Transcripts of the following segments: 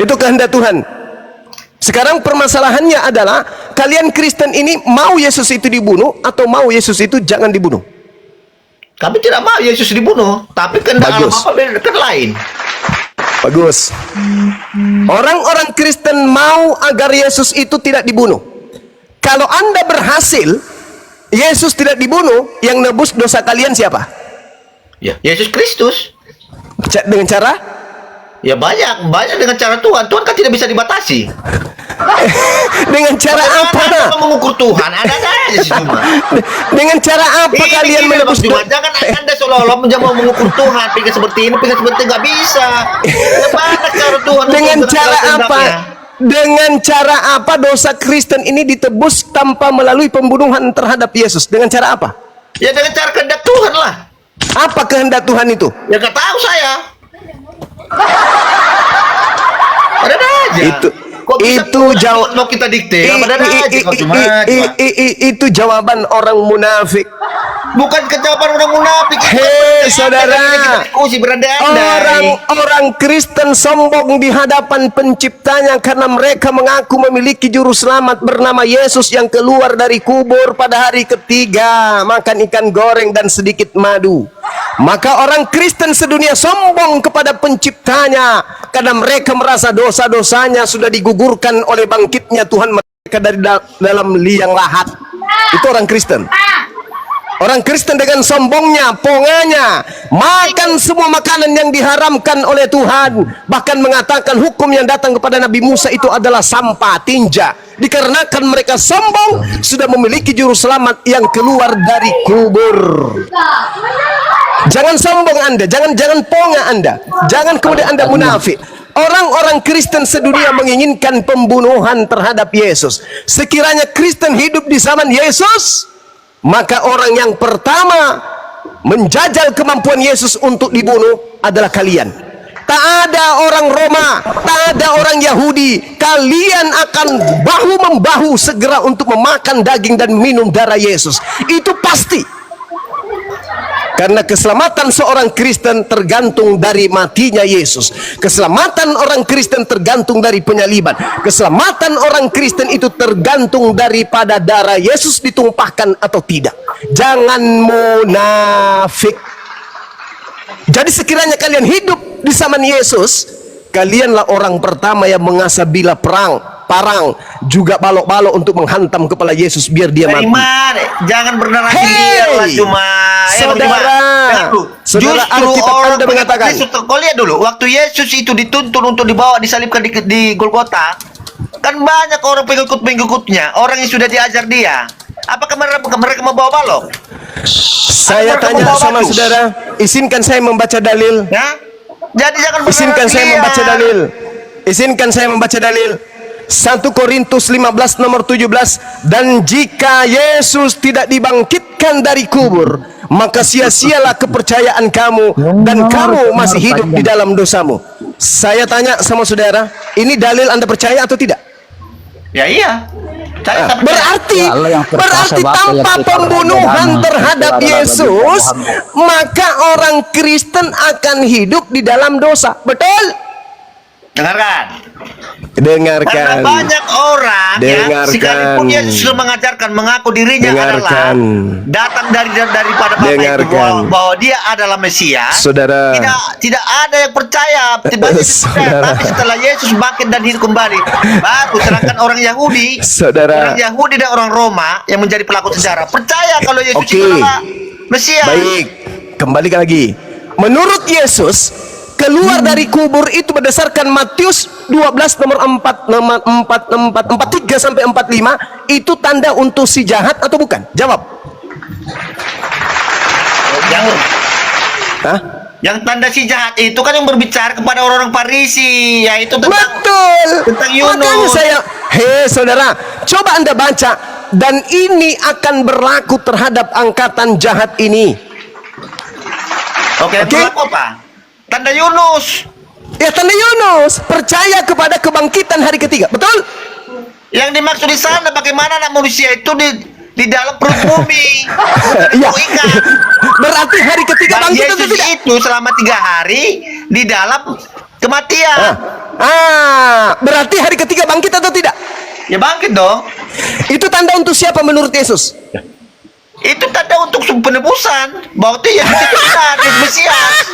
Itu kehendak Tuhan. Sekarang permasalahannya adalah kalian Kristen ini mau Yesus itu dibunuh atau mau Yesus itu jangan dibunuh? Kami tidak mau Yesus dibunuh, tapi kehendak Allah Bapa kan lain. Bagus. Orang-orang Kristen mau agar Yesus itu tidak dibunuh. Kalau Anda berhasil Yesus tidak dibunuh, yang nebus dosa kalian siapa? Ya, Yesus Kristus. Dengan cara? Ya banyak dengan cara Tuhan. Tuhan kan tidak bisa dibatasi. Dengan cara apa? Anda mengukur Tuhan, ada aja sih cuma. Dengan cara apa kalian menebus dosa? Jangan Anda seolah-olah mau mengukur Tuhan, pikir seperti ini, pikir seperti nggak bisa. Bagaimana cara Tuhan? Dengan cara apa? Dengan cara apa dosa Kristen ini ditebus tanpa melalui pembunuhan terhadap Yesus? Dengan cara apa? Ya dengan cara kehendak Tuhan lah. Apa kehendak Tuhan itu? Ya nggak tahu saya. Ada aja. Itu jawab mau kita dikte. Itu jawaban orang munafik. Bukan jawaban orang munafik. Hei saudara, orang Kristen sombong di hadapan penciptanya karena mereka mengaku memiliki juru selamat bernama Yesus yang keluar dari kubur pada hari ketiga, makan ikan goreng dan sedikit madu. Maka orang Kristen sedunia sombong kepada penciptanya karena mereka merasa dosa-dosanya sudah digugurkan oleh bangkitnya Tuhan mereka dari dalam liang lahat. Itu orang Kristen. Orang Kristen dengan sombongnya, ponganya, makan semua makanan yang diharamkan oleh Tuhan. Bahkan mengatakan hukum yang datang kepada Nabi Musa itu adalah sampah, tinja. Dikarenakan mereka sombong, sudah memiliki juru selamat yang keluar dari kubur. Jangan sombong Anda, jangan ponga Anda. Jangan kemudian Anda munafik. Orang-orang Kristen sedunia menginginkan pembunuhan terhadap Yesus. Sekiranya Kristen hidup di zaman Yesus, maka orang yang pertama menjajal kemampuan Yesus untuk dibunuh adalah kalian. Tak ada orang Roma, tak ada orang Yahudi. Kalian akan bahu-membahu segera untuk memakan daging dan minum darah Yesus. Itu pasti. Karena keselamatan seorang Kristen tergantung dari matinya Yesus. Keselamatan orang Kristen tergantung dari penyaliban. Keselamatan orang Kristen itu tergantung daripada darah Yesus ditumpahkan atau tidak. Jangan munafik. Jadi sekiranya kalian hidup di zaman Yesus, kalianlah orang pertama yang mengasah bila parang juga balok-balok untuk menghantam kepala Yesus biar dia mati. Jangan bernarasi dia lah cuma. Saudara, saudara Alkitab Anda mengatakan. Kau lihat dulu, waktu Yesus itu dituntun untuk dibawa disalibkan di Golgota, kan banyak orang pengikut-pengikutnya, orang yang sudah diajar dia. Apakah mereka membawa balok? Saya tanya sama saudara, izinkan saya membaca dalil. Ya? Jadi jangan izinkan saya membaca dalil. Izinkan saya membaca dalil. 1 Korintus 15 nomor 17. Dan jika Yesus tidak dibangkitkan dari kubur, maka sia-sialah kepercayaan kamu dan kamu masih hidup di dalam dosamu. Saya tanya sama saudara, ini dalil Anda percaya atau tidak? Ya iya. Berarti tanpa pembunuhan terhadap Yesus, maka orang Kristen akan hidup di dalam dosa. Betul? Dengarkan. Karena banyak orang yang sekalipun dia sudah mengajarkan mengaku dirinya adalah datang daripada Bapa itu bahwa dia adalah Mesias. Saudara, tidak ada yang percaya, tapi setelah Yesus bangkit dan hidup kembali, baru sedangkan orang Yahudi, orang Yahudi dan orang Roma yang menjadi pelaku sejarah percaya kalau Yesus itu adalah Mesias. Baik, kembali lagi. Menurut Yesus, keluar dari kubur itu berdasarkan Matius 12 nomor 43 sampai 45 itu tanda untuk si jahat atau bukan? Jawab. Yang tanda si jahat itu kan yang berbicara kepada orang-orang Farisi, yaitu tentang Yunus. Saudara, coba Anda baca, dan ini akan berlaku terhadap angkatan jahat ini. Berlaku apa? Tanda Yunus. Ya, tanda Yunus, percaya kepada kebangkitan hari ketiga, betul? Yang dimaksud di sana bagaimana anak manusia itu di dalam perut bumi. Iya. Berarti hari ketiga bangkit itu tidak? Itu selama 3 hari di dalam kematian. Berarti hari ketiga bangkit atau tidak? Ya bangkit dong. Itu tanda untuk siapa menurut Yesus? Itu tanda untuk penebusan. Bahwa itu Yesus itu benar, Yesus Mesias.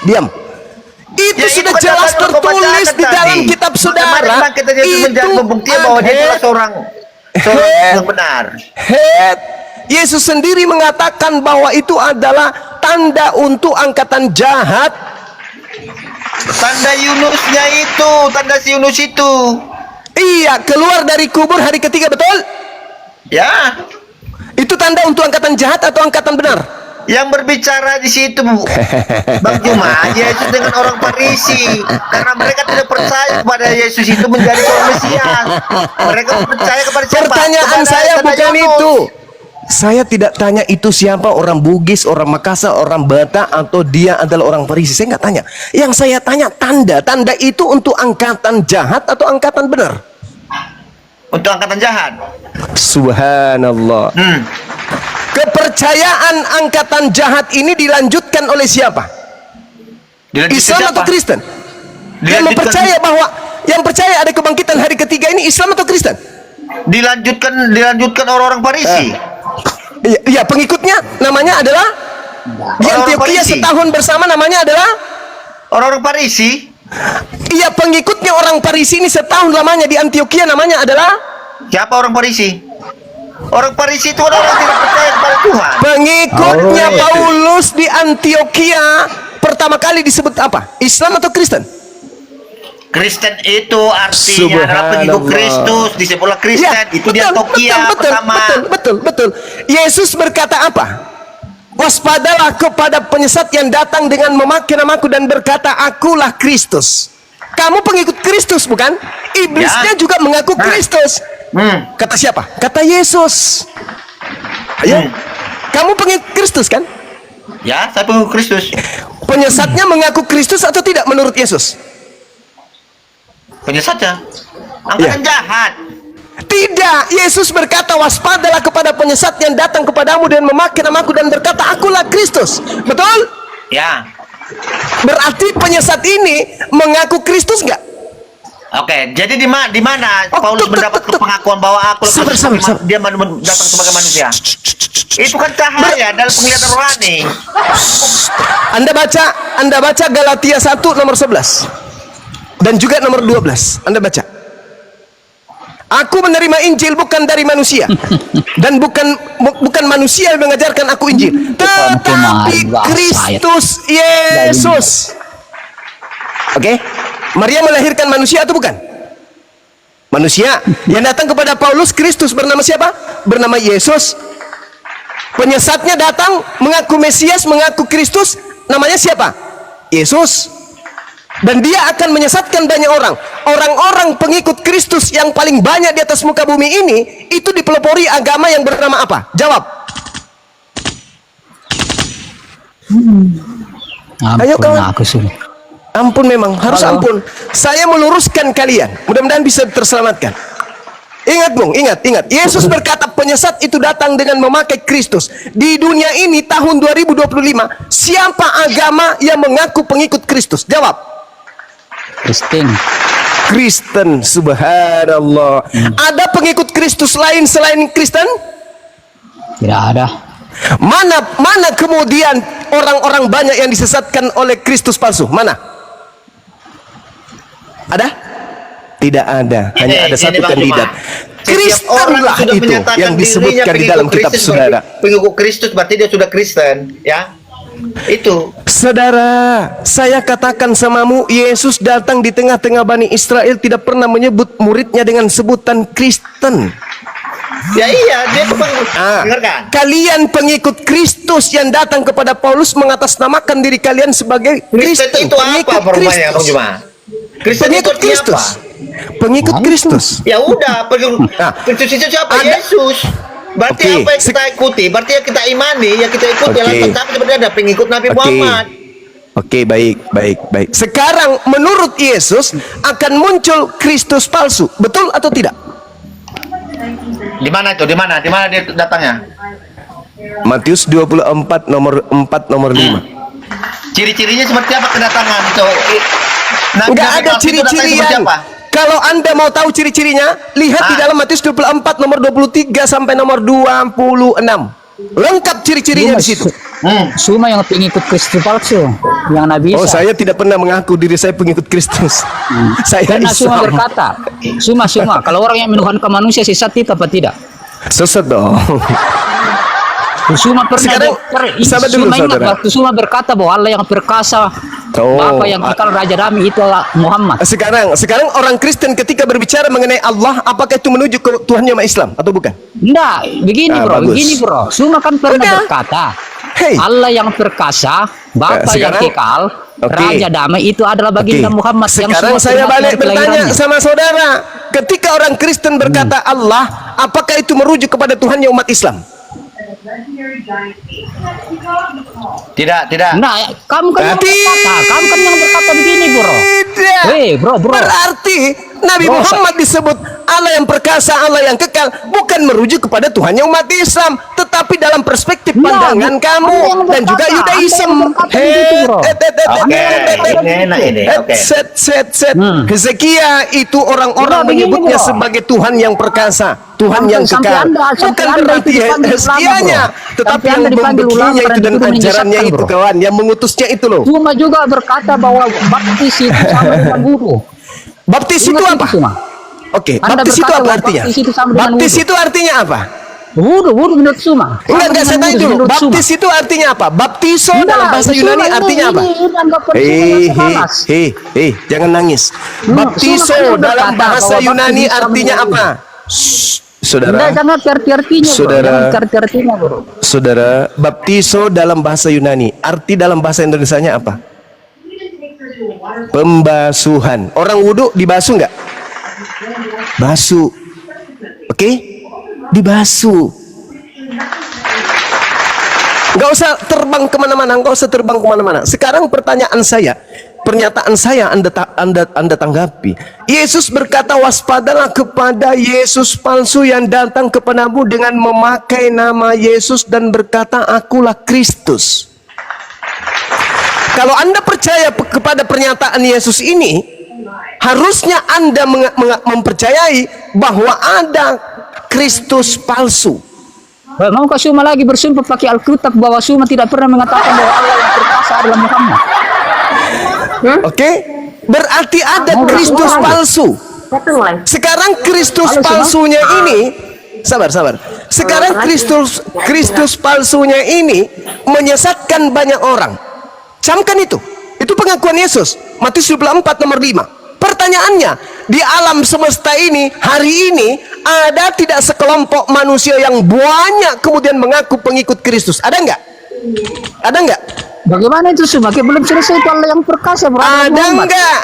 Diam. Itu Ya, sudah kan jelas tanda tertulis di tadi. dalam kitab saudara. Maka kita menjadi pembuktian bahwa dia adalah seorang yang benar. Yesus sendiri mengatakan bahwa itu adalah tanda untuk angkatan jahat. Tanda Yunusnya itu, tanda si Yunus itu. Iya, keluar dari kubur hari ketiga, betul? Ya, Itu tanda untuk angkatan jahat atau angkatan benar? yang berbicara di situ Bang Juma, Yesus dengan orang Farisi, karena mereka tidak percaya kepada Yesus itu menjadi seorang Mesias. Mereka percaya kepada siapa? Pertanyaan Kepada saya tanda bukan Yunus. itu. Saya tidak tanya itu siapa, orang Bugis, orang Makassar, orang Batak, atau dia adalah orang Farisi. Saya nggak tanya. Yang saya tanya tanda. Tanda itu untuk angkatan jahat atau angkatan benar? Untuk angkatan jahat. Subhanallah. Kepercayaan angkatan jahat ini dilanjutkan oleh siapa? Dilanjutkan Islam siapa? atau Kristen? Yang Dilanjutkan- percaya ada kebangkitan hari ketiga ini Islam atau Kristen? Dilanjutkan orang-orang Farisi. Iya, pengikutnya namanya adalah di Orang-orang Antioquia Farisi. setahun bersama namanya adalah Orang-orang Farisi. iya, pengikutnya orang Farisi ini setahun lamanya di Antioquia namanya adalah Siapa orang Farisi? Orang Farisi itu orang yang tidak percaya kepada Tuhan. pengikutnya Oh, iya. Paulus di Antioquia pertama kali disebut apa? Islam atau Kristen? Kristen itu artinya adalah pengikut Subhanallah. Kristus, disebutlah Kristen. Ya, Itu di Antioquia pertama. betul. Yesus berkata apa? Waspadalah kepada penyesat yang datang dengan memakai namaku dan berkata, akulah Kristus. Kamu pengikut Kristus, bukan? Iblisnya Ya. juga mengaku Nah. Kristus. Kata siapa? Kata Yesus. Ayo, kamu pengikut Kristus kan? Ya, saya pengikut Kristus. Penyesatnya mengaku Kristus atau tidak menurut Yesus? Penyesatnya angkatan jahat. Tidak, Yesus berkata waspadalah kepada penyesat yang datang kepadamu dan memakai namaku dan berkata akulah Kristus. Betul? Ya. Berarti penyesat ini mengaku Kristus nggak? Oke, jadi di mana Oh, Paulus tuh, mendapat tuh. pengakuan bahwa aku Sabar. dia datang sebagai manusia? Itu kan cahaya dalam penglihatan rohani. Anda baca Galatia 1 nomor 11 dan juga nomor 12. Anda baca. Aku menerima Injil bukan dari manusia dan bukan manusia yang mengajarkan aku Injil, tetapi Kristus Yesus. Oke? Maria melahirkan manusia atau bukan? Manusia. Yang datang kepada Paulus Kristus bernama siapa? Bernama Yesus. Penyesatnya datang mengaku Mesias, mengaku Kristus, namanya siapa? Yesus. Dan dia akan menyesatkan banyak orang. Orang-orang pengikut Kristus yang paling banyak di atas muka bumi ini itu dipelopori agama yang bernama apa? Jawab. Ayo, kawan. Aku sungguh. Ampun, memang harus Halo. ampun. Saya meluruskan kalian. Mudah-mudahan bisa terselamatkan. Ingat, Bung, ingat. Yesus berkata penyesat itu datang dengan memakai Kristus. Di dunia ini tahun 2025, siapa agama yang mengaku pengikut Kristus? Jawab. Kristen, subhanallah. Ada pengikut Kristus lain selain Kristen? Tidak ada. Mana kemudian orang-orang banyak yang disesatkan oleh Kristus palsu? Mana? Ada? Tidak ada. Hanya ada satu Bang kandidat. Juma. Kristen Orang lah sudah itu menyatakan yang disebutkan dirinya di dalam pengikut kitab Kristus, saudara. Pengikut Kristus berarti dia sudah Kristen, ya. Itu. Saudara, saya katakan samamu, Yesus datang di tengah-tengah Bani Israel tidak pernah menyebut muridnya dengan sebutan Kristen. Ya iya, dia itu dengarkan. Kalian pengikut Kristus yang datang kepada Paulus mengatasnamakan diri kalian sebagai Kristen Kristen. itu apa formanya, Bang Juma? Kristen itu Pengikut artinya Kristus. apa? Pengikut Kristus. Ya udah, Kristus itu siapa? Ada- Yesus. Berarti Oke. apa yang kita ikuti? Berarti yang kita imani, yang kita ikuti Oke. adalah tentang seperti ada pengikut Nabi Muhammad. Oke, baik. Sekarang menurut Yesus akan muncul Kristus palsu. Betul atau tidak? Di mana itu? Di mana dia datangnya? Matius 24 nomor 4 nomor 5. Ciri-cirinya seperti apa kedatangan itu? Enggak ada palsu itu datang seperti ciri-cirian. apa? Kalau Anda mau tahu ciri-cirinya, lihat di dalam Matius 24 nomor 23 sampai nomor 26. Lengkap ciri-cirinya di situ. Cuma yang pengikut Kristus palsu yang Nabi Isa. Oh, saya tidak pernah mengaku diri saya pengikut Kristus. Saya Karena Islam. cuma berkata, cuma kalau orang yang menuhankan manusia sesat itu apa tidak? Sesat dong. Suma pernah Sekarang, sabar dulu, Suma ingat saudara. waktu Suma berkata bahwa Allah yang perkasa, Oh, Bapa yang kekal Raja Damai itu adalah Muhammad. Sekarang orang Kristen ketika berbicara mengenai Allah, apakah itu menuju ke Tuhannya umat Islam atau bukan? Enggak, begini Bagus. bro. Suma kan pernah Udah. berkata, Hey. Allah yang perkasa, Bapa yang Sekarang- kekal, Oke. Raja Damai itu adalah baginda Oke. Muhammad yang Sekarang semua saya termasuk balik dari bertanya kelahirannya. sama saudara, ketika orang Kristen berkata Allah, apakah itu merujuk kepada Tuhannya umat Islam? Tidak. Nah, kamu kan yang berkata, begini bro. Tidak. Bro. Berarti Nabi Bro, Muhammad disebut Allah yang perkasa, Allah yang kekal, bukan merujuk kepada Tuhannya umat Islam, tetapi dalam perspektif pandangan kamu Anda yang dan juga berkata, Yudaism. Anda yang berkata begitu, bro. Ini enak ini. Oke. Set. Hezekia itu orang-orang Bro, begini, menyebutnya bro. sebagai Tuhan yang perkasa, Tuhan yang Sampai kekal. Anda Bukan itu berarti dipanggil Hezekianya, ulama, bro. tetapi Sampai yang Anda dipanggil ulama membekinya itu karena dan dituduh ajarannya menyesatkan, itu, bro. kawan, yang mengutusnya itu loh. Cuma juga berkata bahwa baptis itu sama dengan wudhu. Baptis itu Ingat apa? Cuma. Oke, Anda baptis itu berkata apa bahwa artinya? baptis itu sama dengan Baptis wudhu. itu artinya apa? Wudhu menurut Suma. Enggak, saya tanya dulu. Baptis itu artinya apa? Baptiso dalam bahasa Yunani artinya apa? Jangan nangis. Baptiso Suma kan dalam berkata bahasa bahwa Yunani baptis sama artinya dengan apa? Saudara, jangan artinya, Saudara. artinya, bro. saudara, baptiso dalam bahasa Yunani, arti dalam bahasa Indonesianya apa? Pembasuhan. Orang wudhu dibasuh nggak? Basuh. Oke? Dibasuh. Nggak usah terbang kemana-mana, Sekarang pertanyaan saya, pernyataan saya Anda tanggapi. Yesus berkata, waspadalah kepada Yesus palsu yang datang kepadamu dengan memakai nama Yesus dan berkata, akulah Kristus. Kalau Anda percaya kepada pernyataan Yesus ini, harusnya Anda mempercayai bahwa ada Kristus palsu. Maukah Suma lagi bersumpah pakai Alkitab bahwa Suma tidak pernah mengatakan bahwa Allah yang perkasa adalah Muhammad? Oke? Berarti ada Mau Kristus bersumpah. palsu. Sekarang Kristus Halo, Suma. palsunya ini, sabar. Sekarang Kristus palsunya ini menyesatkan banyak orang. Camkan itu. Itu pengakuan Yesus. Matius 24 nomor 5. Pertanyaannya, di alam semesta ini, hari ini, ada tidak sekelompok manusia yang banyak kemudian mengaku pengikut Kristus? Ada enggak? Ada enggak? Bagaimana itu Suma? Belum selesai itu Allah yang perkasa, bro. Ada enggak?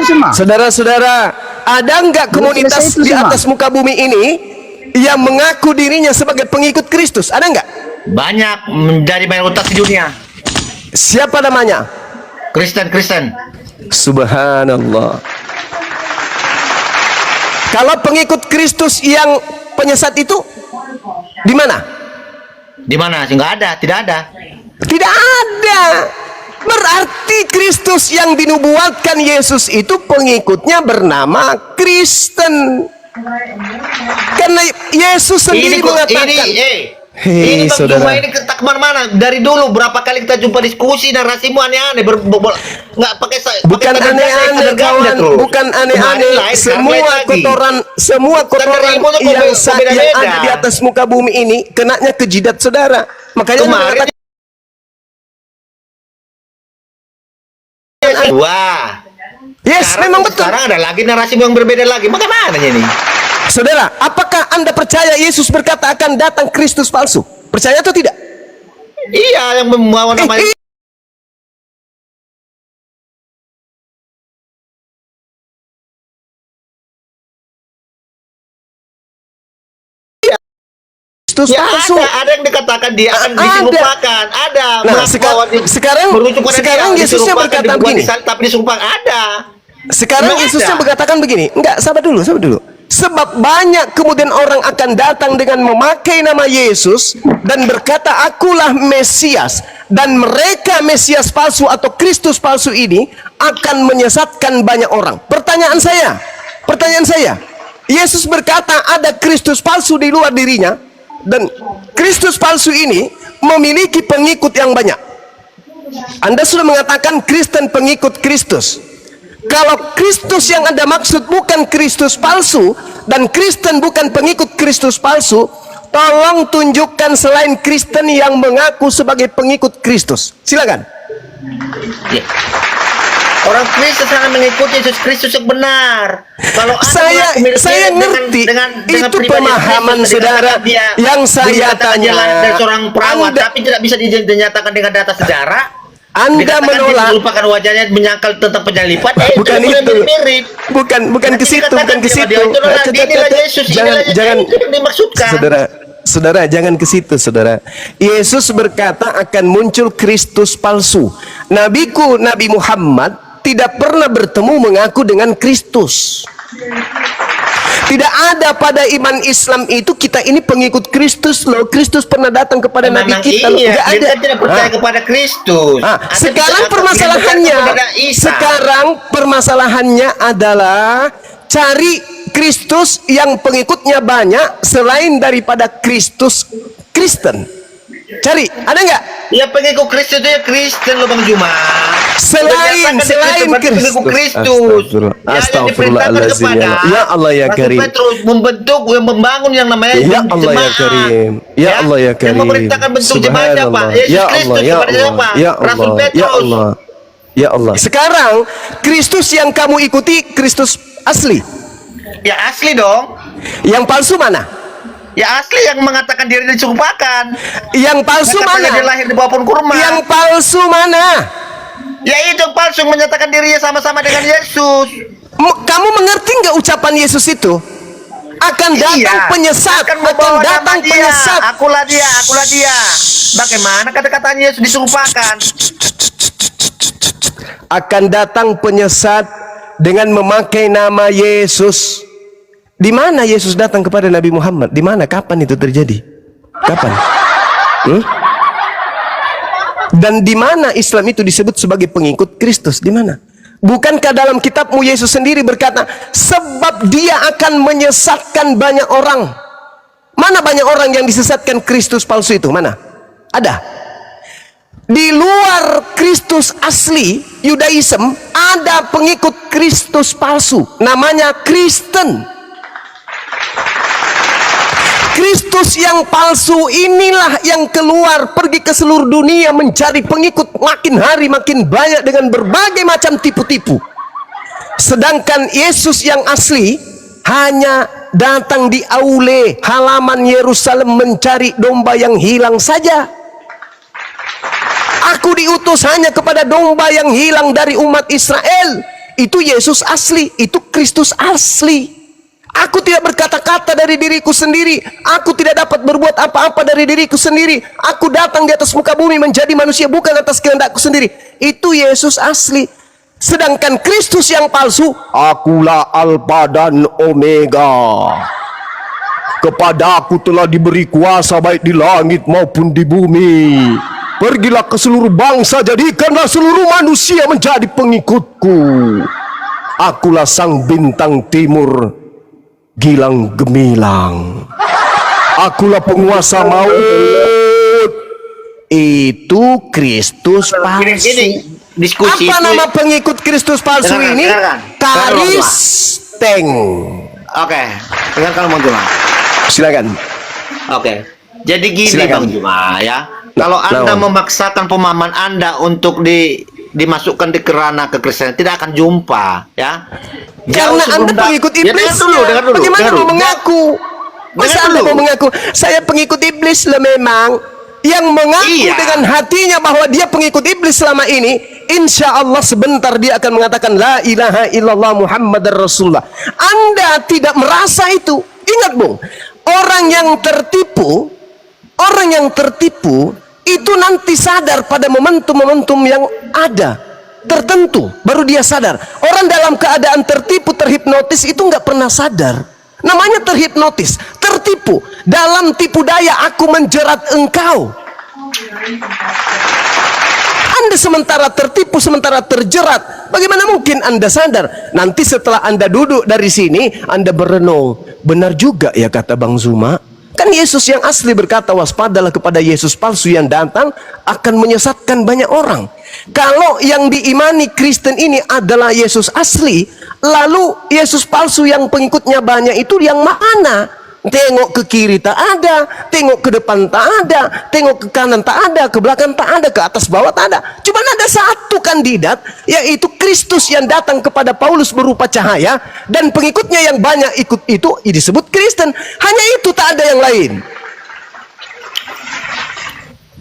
Suma. Saudara-saudara, ada enggak komunitas selesai itu, di Suma. atas muka bumi ini yang mengaku dirinya sebagai pengikut Kristus? Ada enggak? Banyak dari mayoritas di dunia. Siapa namanya? Kristen. Subhanallah. Kalau pengikut Kristus yang penyesat itu di mana? Di mana? Tidak ada. Tidak ada. Berarti Kristus yang dinubuatkan Yesus itu pengikutnya bernama Kristen. Karena Yesus sendiri mengatakan, Ini Bang saudara. Juma ini tak kemana-mana. Dari dulu berapa kali kita jumpa diskusi narasimu aneh-aneh. Nggak pakai bukan aneh-aneh kawan, bukan aneh-aneh. Semua kotoran yang ada di atas muka bumi ini kenanya ke jidat saudara. Makanya kemarin wah. yes, memang betul. Sekarang ada lagi narasimu yang berbeda lagi. Bagaimana ini? Saudara, apakah Anda percaya Yesus berkata akan datang Kristus palsu? Percaya atau tidak? Iya, yang membawa nama Kristus ya, palsu. ada yang dikatakan dia akan Ada. disumpahkan. Ada. Nah, Bahwa sekarang dia Yesusnya disumpahkan, berkata dibuat begini. tapi disumpah ada. Sekarang Memang Yesusnya ada. berkatakan begini. Enggak, sabar dulu. Sebab banyak kemudian orang akan datang dengan memakai nama Yesus dan berkata, akulah Mesias. Dan mereka Mesias palsu atau Kristus palsu ini akan menyesatkan banyak orang. Pertanyaan saya, Yesus berkata ada Kristus palsu di luar dirinya, dan Kristus palsu ini memiliki pengikut yang banyak. Anda sudah mengatakan Kristen pengikut Kristus. Kalau Kristus yang Anda maksud bukan Kristus palsu, dan Kristen bukan pengikut Kristus palsu, tolong tunjukkan selain Kristen yang mengaku sebagai pengikut Kristus. Silakan. Ya. Orang Kristen sangat mengikuti Yesus Kristus yang benar. Kalau saya ngerti dengan itu pemahaman saudara yang saya tanya. Dari seorang perawat, tapi tidak bisa dinyatakan dengan data sejarah. Anda menolak, melupakan wajahnya, menyangkal tentang penyalipan. Bukan itu, bukan ke situ, bukan ke situ. Jangan dimaksudkan. Saudara, jangan ke situ, saudara. Yesus berkata akan muncul Kristus palsu. Nabiku, Nabi Muhammad tidak pernah bertemu mengaku dengan Kristus. Tidak ada pada iman Islam itu kita ini pengikut Kristus loh. Kristus pernah datang kepada Nabi kita. Iya, ada. Kita tidak percaya kepada Kristus. Sekarang permasalahannya adalah cari Kristus yang pengikutnya banyak selain daripada Kristus Kristen. Cari, ada nggak? Ya pengikut Kristus itu ya Kristen loh Bang Juma. Selain pengikut Kristus. Astagfirullahaladzim. Ya Allah ya Karim. Petrus membentuk, membangun yang namanya ya Allah ya Karim. Ya Allah ya Karim. Yang memerintahkan bentuk jemaat siapa? Yesus Kristus kepada siapa? Rasul Petrus. Ya Allah. Sekarang Kristus yang kamu ikuti Kristus asli. Ya asli dong. Yang palsu mana? Ya asli yang mengatakan diri diserupakan. Yang palsu mana? Dia lahir di bawah pohon kurma. Yang palsu mana? Ya itu yang palsu menyatakan dirinya sama-sama dengan Yesus. Kamu mengerti nggak ucapan Yesus itu? Akan datang penyesat, akan datang penyesat. Akulah dia. Bagaimana kata-katanya Yesus diserupakan? Akan datang penyesat dengan memakai nama Yesus. Di mana Yesus datang kepada Nabi Muhammad? Di mana? Kapan itu terjadi? Kapan? Dan di mana Islam itu disebut sebagai pengikut Kristus? Di mana? Bukankah dalam kitabmu Yesus sendiri berkata, sebab dia akan menyesatkan banyak orang. Mana banyak orang yang disesatkan Kristus palsu itu? Mana? Ada. Di luar Kristus asli, Yudaism, ada pengikut Kristus palsu. Namanya Kristen. Kristus yang palsu inilah yang keluar pergi ke seluruh dunia mencari pengikut, makin hari makin banyak dengan berbagai macam tipu-tipu. Sedangkan Yesus yang asli hanya datang di aule halaman Yerusalem mencari domba yang hilang saja. Aku diutus hanya kepada domba yang hilang dari umat Israel. Itu Yesus asli, itu Kristus asli. Aku tidak berkata-kata dari diriku sendiri. Aku tidak dapat berbuat apa-apa dari diriku sendiri. Aku datang di atas muka bumi menjadi manusia bukan atas kehendakku sendiri. Itu Yesus asli. Sedangkan Kristus yang palsu, akulah Alfa dan Omega. Kepadaku telah diberi kuasa baik di langit maupun di bumi. Pergilah ke seluruh bangsa, jadikanlah seluruh manusia menjadi pengikutku. Akulah sang bintang timur, gilang gemilang. Akulah penguasa maut. Itu Kristus palsu. Diskusi apa nama pengikut Kristus palsu ini? Karisteng. Oke, dengarkan Bang Juma. Silakan. Oke, jadi gini Bang Juma ya. Kalau Anda memaksakan pemahaman Anda untuk dimasukkan di kerana kekristenan, tidak akan jumpa ya. Karena Anda pengikut iblis. Dengar dulu. Bagaimana mau mengaku? Masa Anda mau mengaku saya pengikut iblis lah memang? Yang mengaku dengan hatinya bahwa dia pengikut iblis selama ini, insya Allah sebentar dia akan mengatakan la ilaha illallah Muhammadar Rasulullah. Anda tidak merasa itu. Ingat Bung, orang yang tertipu itu nanti sadar pada momentum-momentum yang ada tertentu, baru dia sadar. Orang dalam keadaan tertipu, terhipnotis itu nggak pernah sadar. Namanya terhipnotis, tertipu. Dalam tipu daya aku menjerat engkau. Anda sementara tertipu, sementara terjerat. Bagaimana mungkin Anda sadar? Nanti setelah Anda duduk dari sini, Anda berenung. Benar juga ya kata Bang Zuma. Kan Yesus yang asli berkata, waspadalah kepada Yesus palsu yang datang akan menyesatkan banyak orang. Kalau yang diimani Kristen ini adalah Yesus asli, lalu Yesus palsu yang pengikutnya banyak itu yang mana? Tengok ke kiri tak ada, tengok ke depan tak ada, tengok ke kanan tak ada, ke belakang tak ada, ke atas bawah tak ada. Cuma ada satu kandidat, yaitu Kristus yang datang kepada Paulus berupa cahaya, dan pengikutnya yang banyak ikut itu disebut Kristen. Hanya itu, tak ada yang lain.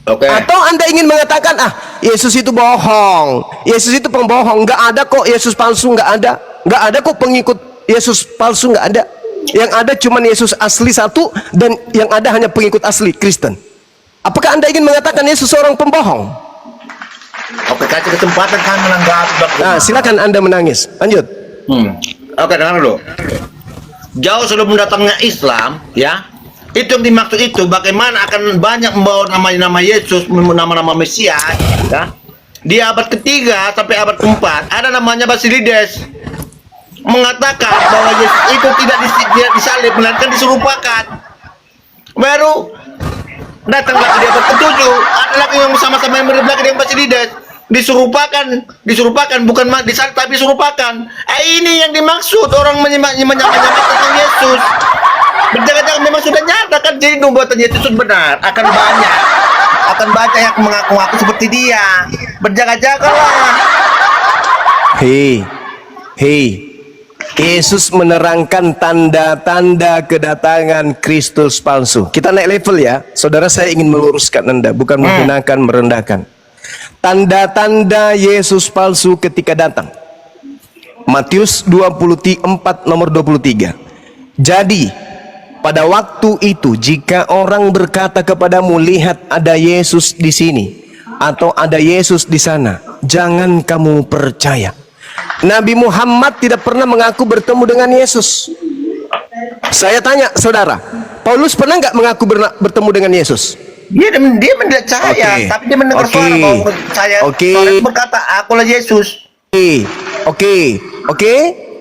Atau Anda ingin mengatakan, Yesus itu bohong, Yesus itu pembohong, nggak ada kok Yesus palsu, nggak ada kok pengikut Yesus palsu, nggak ada. Yang ada cuma Yesus asli satu, dan yang ada hanya pengikut asli Kristen. Apakah Anda ingin mengatakan Yesus seorang pembohong? Oke, kasih kesempatan kami menanggapi. Silakan Anda menangis. Lanjut. Oke, dengar dulu. Jauh sebelum datangnya Islam, ya, itu yang dimaksud itu bagaimana akan banyak membawa nama Yesus, nama-nama Mesias, ya. Di abad ketiga sampai abad keempat ada namanya Basilides, mengatakan bahwa Yesus itu tidak disalib, melainkan diserupakan. Baru datang lagi di abad ketujuh, ada lagi yang sama-sama yang berbeda dengan Basilides, diserupakan bukan disalib tapi diserupakan. Ini yang dimaksud orang menyamakan tentang Yesus. Berjaga-jaga memang sudah nyata kan, jadi nubuatan Yesus benar. Akan banyak yang mengaku-ngaku seperti dia. Berjaga-jagalah. Hei, Yesus menerangkan tanda-tanda kedatangan Kristus palsu. Kita naik level ya, saudara. Saya ingin meluruskan Anda, bukan menghinakan, merendahkan. Tanda-tanda Yesus palsu ketika datang. Matius 24 nomor 23. Jadi pada waktu itu, jika orang berkata kepadamu, lihat ada Yesus di sini, atau ada Yesus di sana, jangan kamu percaya. Nabi Muhammad tidak pernah mengaku bertemu dengan Yesus. Saya tanya saudara, Paulus pernah nggak mengaku bertemu dengan Yesus? Dia tidak percaya, tapi dia mendengar suara bahwa saya. Suara itu berkata, akulah Yesus.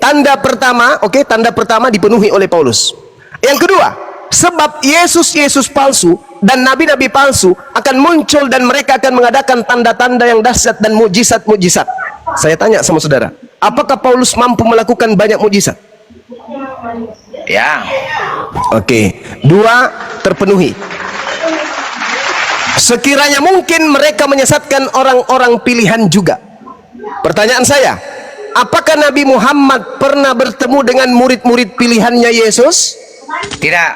Tanda pertama dipenuhi oleh Paulus. Yang kedua, sebab Yesus palsu dan nabi-nabi palsu akan muncul, dan mereka akan mengadakan tanda-tanda yang dahsyat dan mujizat-mujizat. Saya tanya sama saudara, apakah Paulus mampu melakukan banyak mujizat? Ya. Dua terpenuhi. Sekiranya mungkin mereka menyesatkan orang-orang pilihan juga. Pertanyaan saya, apakah Nabi Muhammad pernah bertemu dengan murid-murid pilihannya Yesus? Tidak.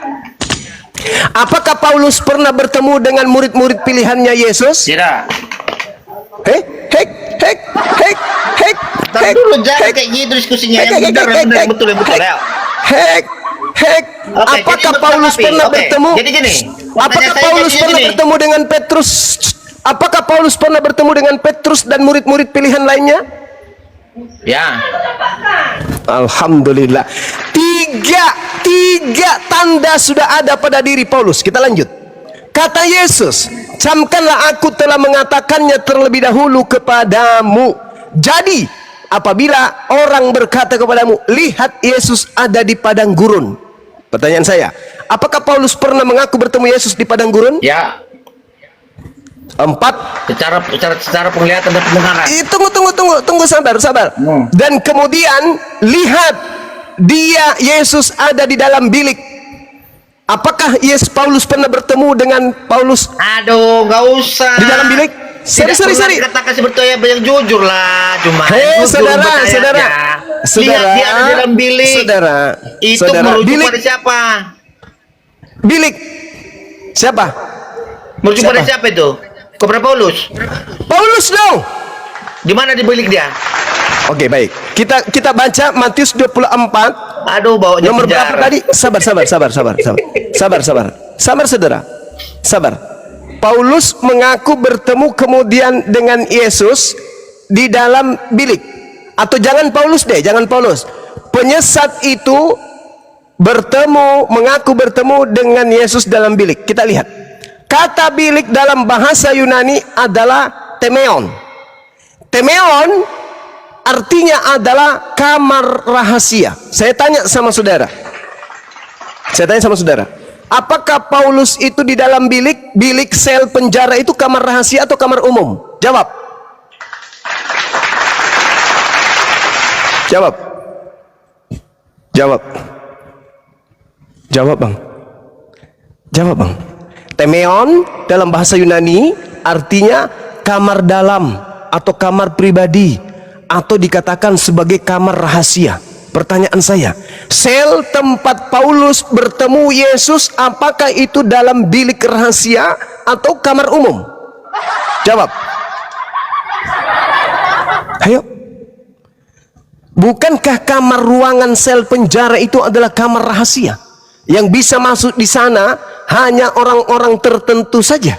Apakah Paulus pernah bertemu dengan murid-murid pilihannya Yesus? Tidak. Dulu jangan kayak gitu diskusinya, yang betul ya. Apakah Paulus pernah bertemu? Jadi gini. Apakah Paulus pernah bertemu dengan Petrus? Apakah Paulus pernah bertemu dengan Petrus dan murid-murid pilihan lainnya? Ya. Alhamdulillah. Tiga tanda sudah ada pada diri Paulus. Kita lanjut. Kata Yesus, camkanlah aku telah mengatakannya terlebih dahulu kepadamu. Jadi apabila orang berkata kepadamu, lihat Yesus ada di padang gurun. Pertanyaan saya, apakah Paulus pernah mengaku bertemu Yesus di padang gurun? Ya. 4. Secara penglihatan dan pendengaran. Tunggu, sabar. Dan kemudian lihat dia Yesus ada di dalam bilik. Apakah Paulus pernah bertemu dengan Paulus? Aduh, nggak usah. Di dalam bilik? Sorry. Katakan seperti yang jujur lah, cuma. Saudara. Lihat dia ada di dalam bilik. Itu merujuk pada siapa? Bilik. Siapa? Merujuk pada siapa itu? Kepada Paulus. Paulus dong. Di mana di bilik dia? Oke, baik. Kita baca Matius 24. Aduh, bawanya nomor berapa tadi? Sabar, saudara. Sabar. Paulus mengaku bertemu kemudian dengan Yesus di dalam bilik. Atau jangan Paulus. Penyesat itu mengaku bertemu dengan Yesus dalam bilik. Kita lihat. Kata bilik dalam bahasa Yunani adalah temeon. Temeon artinya adalah kamar rahasia. Saya tanya sama saudara. Apakah Paulus itu di dalam bilik sel penjara itu kamar rahasia atau kamar umum? Jawab. Jawab bang. Temeon dalam bahasa Yunani artinya kamar dalam atau kamar pribadi atau dikatakan sebagai kamar rahasia. Pertanyaan saya, sel tempat Paulus bertemu Yesus, apakah itu dalam bilik rahasia atau kamar umum? Jawab. Ayo. Bukankah kamar ruangan sel penjara itu adalah kamar rahasia? Yang bisa masuk di sana hanya orang-orang tertentu saja.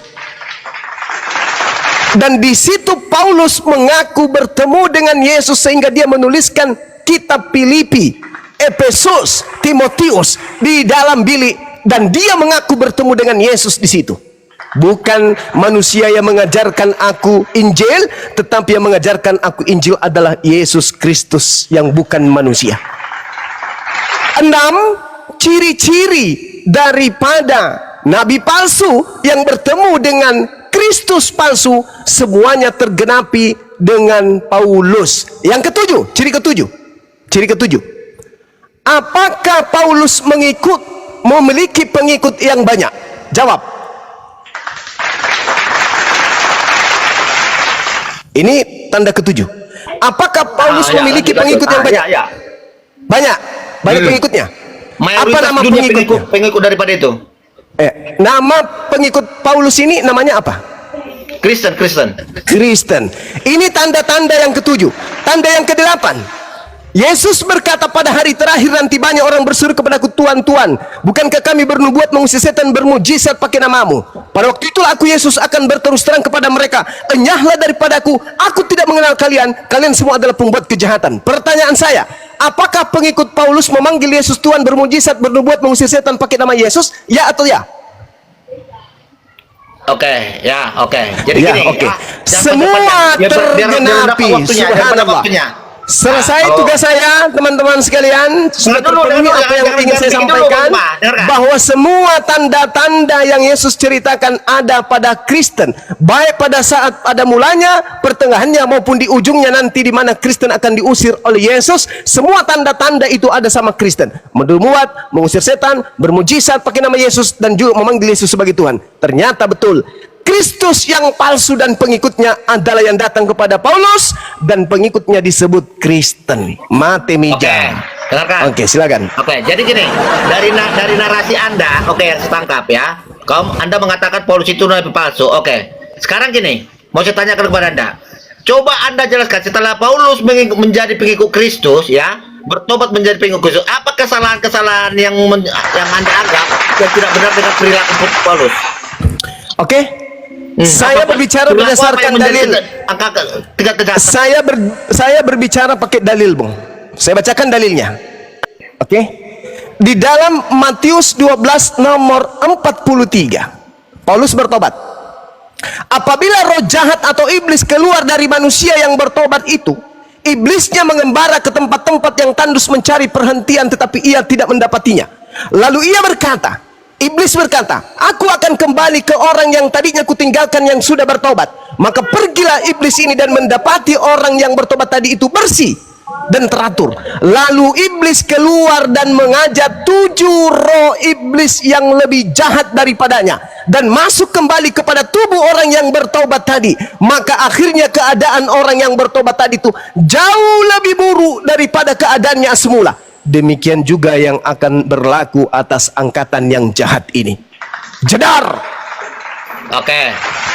Dan di situ Paulus mengaku bertemu dengan Yesus sehingga dia menuliskan kitab Filipi, Efesus, Timotius di dalam bilik, dan dia mengaku bertemu dengan Yesus di situ. Bukan manusia yang mengajarkan aku Injil, tetapi yang mengajarkan aku Injil adalah Yesus Kristus yang bukan manusia. 6. Ciri-ciri daripada nabi palsu yang bertemu dengan Kristus palsu, semuanya tergenapi dengan Paulus. Yang ketujuh, ciri ketujuh. Apakah Paulus memiliki pengikut yang banyak? Jawab. Ini tanda ketujuh. Apakah Paulus memiliki pengikut yang banyak? Banyak pengikutnya. Apa nama pengikut daripada itu? Nama pengikut Paulus ini namanya apa? Kristen. Ini tanda-tanda yang ketujuh. Tanda yang kedelapan, Yesus berkata pada hari terakhir nanti banyak orang berseru kepadaku, Tuhan, Tuhan, bukankah kami bernubuat mengusir setan, bermujizat pakai namamu? Pada waktu itulah aku Yesus akan berterus terang kepada mereka, enyahlah daripadaku, aku tidak mengenal kalian, kalian semua adalah pembuat kejahatan. Pertanyaan saya, apakah pengikut Paulus memanggil Yesus Tuhan, bermujizat, bernubuat mengusir setan pakai nama Yesus? Ya atau ya? Oke. Jadi gini, semua tergenapi. Subhanallah. Selesai tugas saya, teman-teman sekalian. Sudah terpenuhi apa yang ingin saya sampaikan, bahwa semua tanda-tanda yang Yesus ceritakan ada pada Kristen, baik pada saat pada mulanya, pertengahannya, maupun di ujungnya nanti, di mana Kristen akan diusir oleh Yesus. Semua tanda-tanda itu ada sama Kristen. Bernubuat, mengusir setan, bermujizat pakai nama Yesus, dan juga memanggil Yesus sebagai Tuhan. Ternyata betul, Kristus yang palsu dan pengikutnya adalah yang datang kepada Paulus, dan pengikutnya disebut Kristen. Mate mija. Oke, silakan. Jadi gini, dari narasi Anda, yang saya tangkap ya, Anda mengatakan Paulus itu nabi palsu. Sekarang gini, mau saya tanyakan kepada Anda. Coba Anda jelaskan, setelah Paulus menjadi pengikut Kristus, ya, bertobat menjadi pengikut Kristus, apa kesalahan-kesalahan yang Anda anggap yang tidak benar dengan perilaku Paulus? Saya berbicara berdasarkan dalil. Saya berbicara pakai dalil, Bung. Saya bacakan dalilnya. Di dalam Matius 12 nomor 43, Paulus bertobat. Apabila roh jahat atau iblis keluar dari manusia yang bertobat itu, iblisnya mengembara ke tempat-tempat yang tandus mencari perhentian, tetapi ia tidak mendapatinya. Lalu Iblis berkata, aku akan kembali ke orang yang tadinya kutinggalkan yang sudah bertobat. Maka pergilah iblis ini dan mendapati orang yang bertobat tadi itu bersih dan teratur. Lalu iblis keluar dan mengajak 7 roh iblis yang lebih jahat daripadanya, dan masuk kembali kepada tubuh orang yang bertobat tadi. Maka akhirnya keadaan orang yang bertobat tadi itu jauh lebih buruk daripada keadaannya semula. Demikian juga yang akan berlaku atas angkatan yang jahat ini. Jedar.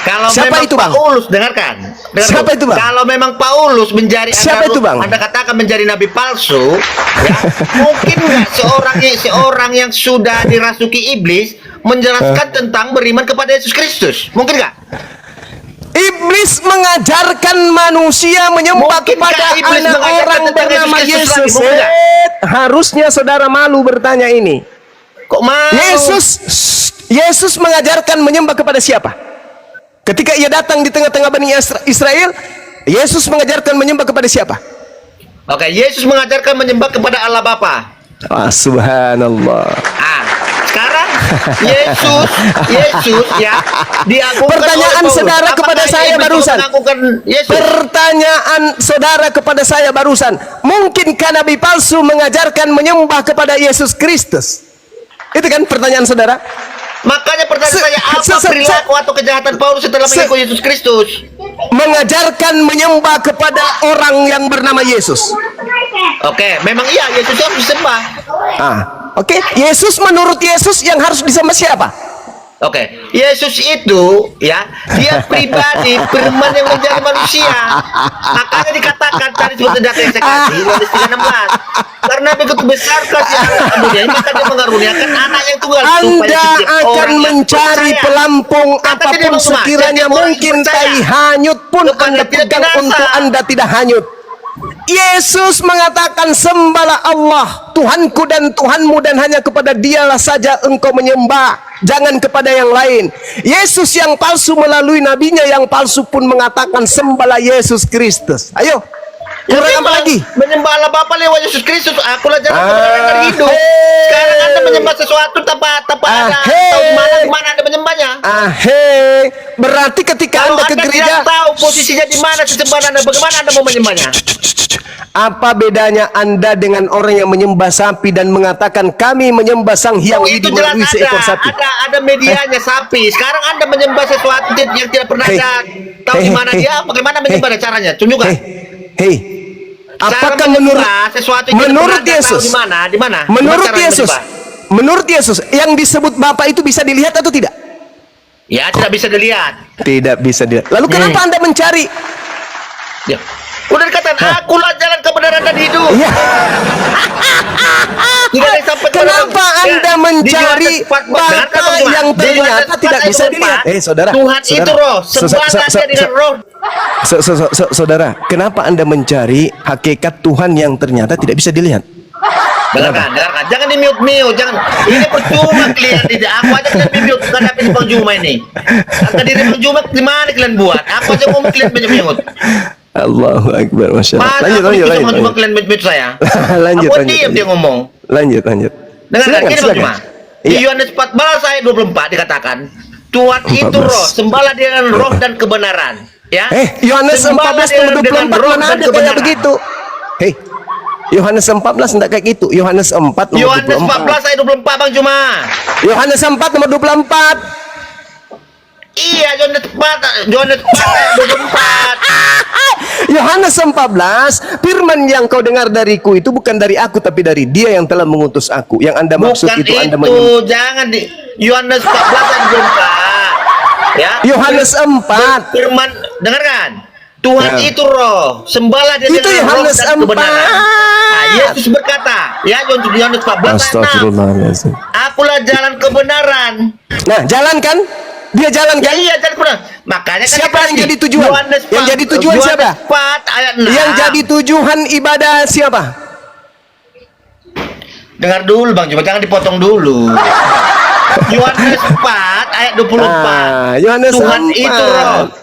Kalau siapa memang itu, Bang? Paulus, dengarkan. Siapa itu, Bang? Kalau memang Paulus menjadi, siapa itu, Bang? Anda katakan menjadi nabi palsu, ya, mungkin nggak seorang yang sudah dirasuki iblis menjelaskan tentang beriman kepada Yesus Kristus? Mungkin nggak? Iblis mengajarkan manusia menyembah kepada anak orang bernama Yesus. harusnya saudara malu bertanya ini. Kok malu? Yesus mengajarkan menyembah kepada siapa? Ketika ia datang di tengah-tengah Bani Israel, Yesus mengajarkan menyembah kepada siapa? Oke, Yesus mengajarkan menyembah kepada Allah Bapa. Subhanallah. Sekarang Yesus ya diagungkan. Pertanyaan oleh Paulus. saudara Apakah kepada saya Yesus barusan. mengagungkan Yesus? Pertanyaan saudara kepada saya barusan. Mungkinkah nabi palsu mengajarkan menyembah kepada Yesus Kristus? Itu kan pertanyaan saudara. Makanya pertanyaan saya, apa perilaku atau kejahatan Paulus setelah mengikuti Yesus Kristus? Mengajarkan menyembah kepada orang yang bernama Yesus. Oke, memang iya, Yesus harus disembah. Oke, Yesus menurut Yesus yang harus disembah siapa? Oke, Yesus itu ya, dia pribadi firman yang menjadi manusia. Makanya dikatakan tadi seperti data yang saya kasih, Yohanes 3:16. Karena begitu besar kasih Allah dunia, maka dia mengaruniakan anak yang tunggal. Anda akan mencari pelampung apapun sekiranya mungkin, tai hanyut pun Anda pegang untuk Anda tidak hanyut. Yesus mengatakan, sembahlah Allah Tuhanku dan Tuhanmu, dan hanya kepada Dialah saja engkau menyembah, jangan kepada yang lain. Yesus yang palsu melalui nabinya yang palsu pun mengatakan, sembahlah Yesus Kristus. Ayo, kurang apa lagi? Menyembah Allah Bapa lewat Yesus Kristus. Akulah jalan kebenaran dan hidup. Sekarang Anda menyembah sesuatu tanpa ada tahu di mana Anda menyembahnya. Berarti ketika Kalau Anda ke gereja, tidak tahu posisinya di mana sesembahan Anda, bagaimana Anda mau menyembahnya? apa bedanya Anda dengan orang yang menyembah sapi dan mengatakan kami menyembah Sang Hyang Widi melalui seekor sapi? Ada medianya sapi. Sekarang Anda menyembah sesuatu yang tidak pernah Anda tahu di mana dia, bagaimana menyembah caranya? Tunjukkan. Apakah menurut Yesus? Di mana? Menurut Yesus yang disebut Bapa itu bisa dilihat atau tidak? Ya, tidak bisa dilihat. Tidak bisa dilihat. Lalu kenapa Anda mencari? Ya. Udah dikatakan, akulah jalan kebenaran dan hidup. Ya. Kenapa Anda mencari Bapa yang ternyata tidak bisa dilihat? Saudara. Tuhan itu roh, sembahlah dia dengan roh. Saudara, kenapa Anda mencari hakikat Tuhan yang ternyata tidak bisa dilihat? Dengarkan. Jangan di-mute, jangan. Ini percuma kalian tidak. Aku aja kalian di-mute menghadapi Bang Juma ini. Kata diri Bang Juma, gimana kalian buat? Aku aja ngomong kalian mute. Allahu Akbar, Masya Allah. Lanjut. Kalian mute saya. Lanjut. Aku diam dia ngomong. Lanjut. Dengarkan, gini Bang Juma. Di Yohanes 14 ayat 24 dikatakan, Tuhan itu roh, sembahlah dia dengan roh dan kebenaran. Ya. Yohanes 14 ayat 24 mana ada kayak begitu? Yohanes 14 enggak kayak gitu. Yohanes 4 nomor 24. Yohanes 14 ayat 24 Bang Juma. Yohanes 4 nomor 24. Iya, Yohanes 4 ayat 24. Yohanes 14, firman yang kau dengar dariku itu bukan dari aku tapi dari Dia yang telah mengutus aku. Yang Anda maksud bukan itu Anda jangan di Yohanes 14 ayat 24. Ya. Yohanes 4. Firman, dengarkan. Tuhan itu roh, sembahlah dia dengan roh dan kebenaran. Yesus berkata, ya Yohanes 14 ayat 6. Akulah jalan kebenaran. Nah, jalan kan? Dia jalan kan? Iya, jalan kebenaran. Makanya kan siapa yang jadi tujuan? Yang jadi tujuan siapa? 4 ayat 6. Yang jadi tujuan ibadah siapa? Dengar dulu Bang, coba jangan dipotong dulu. Yohanes 4 ayat 24. Tuhan 4. Itu roh.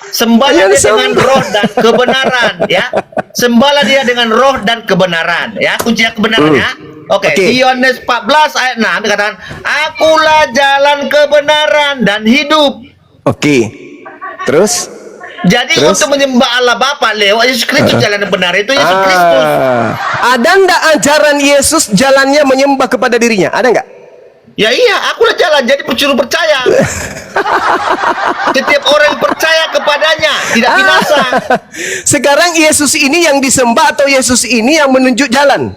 Sembahlah dia dengan roh dan kebenaran, ya. Sembahlah dia dengan roh dan kebenaran, ya. Kuncinya kebenarannya. Oke. Yohanes 14 ayat 6 dikatakan, akulah jalan kebenaran dan hidup. Terus? Jadi untuk menyembah Allah Bapa lewat Yesus Kristus, jalan yang benar itu Yesus Kristus. Ada enggak ajaran Yesus jalannya menyembah kepada dirinya? Ada enggak? Ya iya, akulah jalan, jadi suruh percaya. Setiap orang yang percaya kepadanya tidak binasa. Sekarang Yesus ini yang disembah atau Yesus ini yang menunjuk jalan?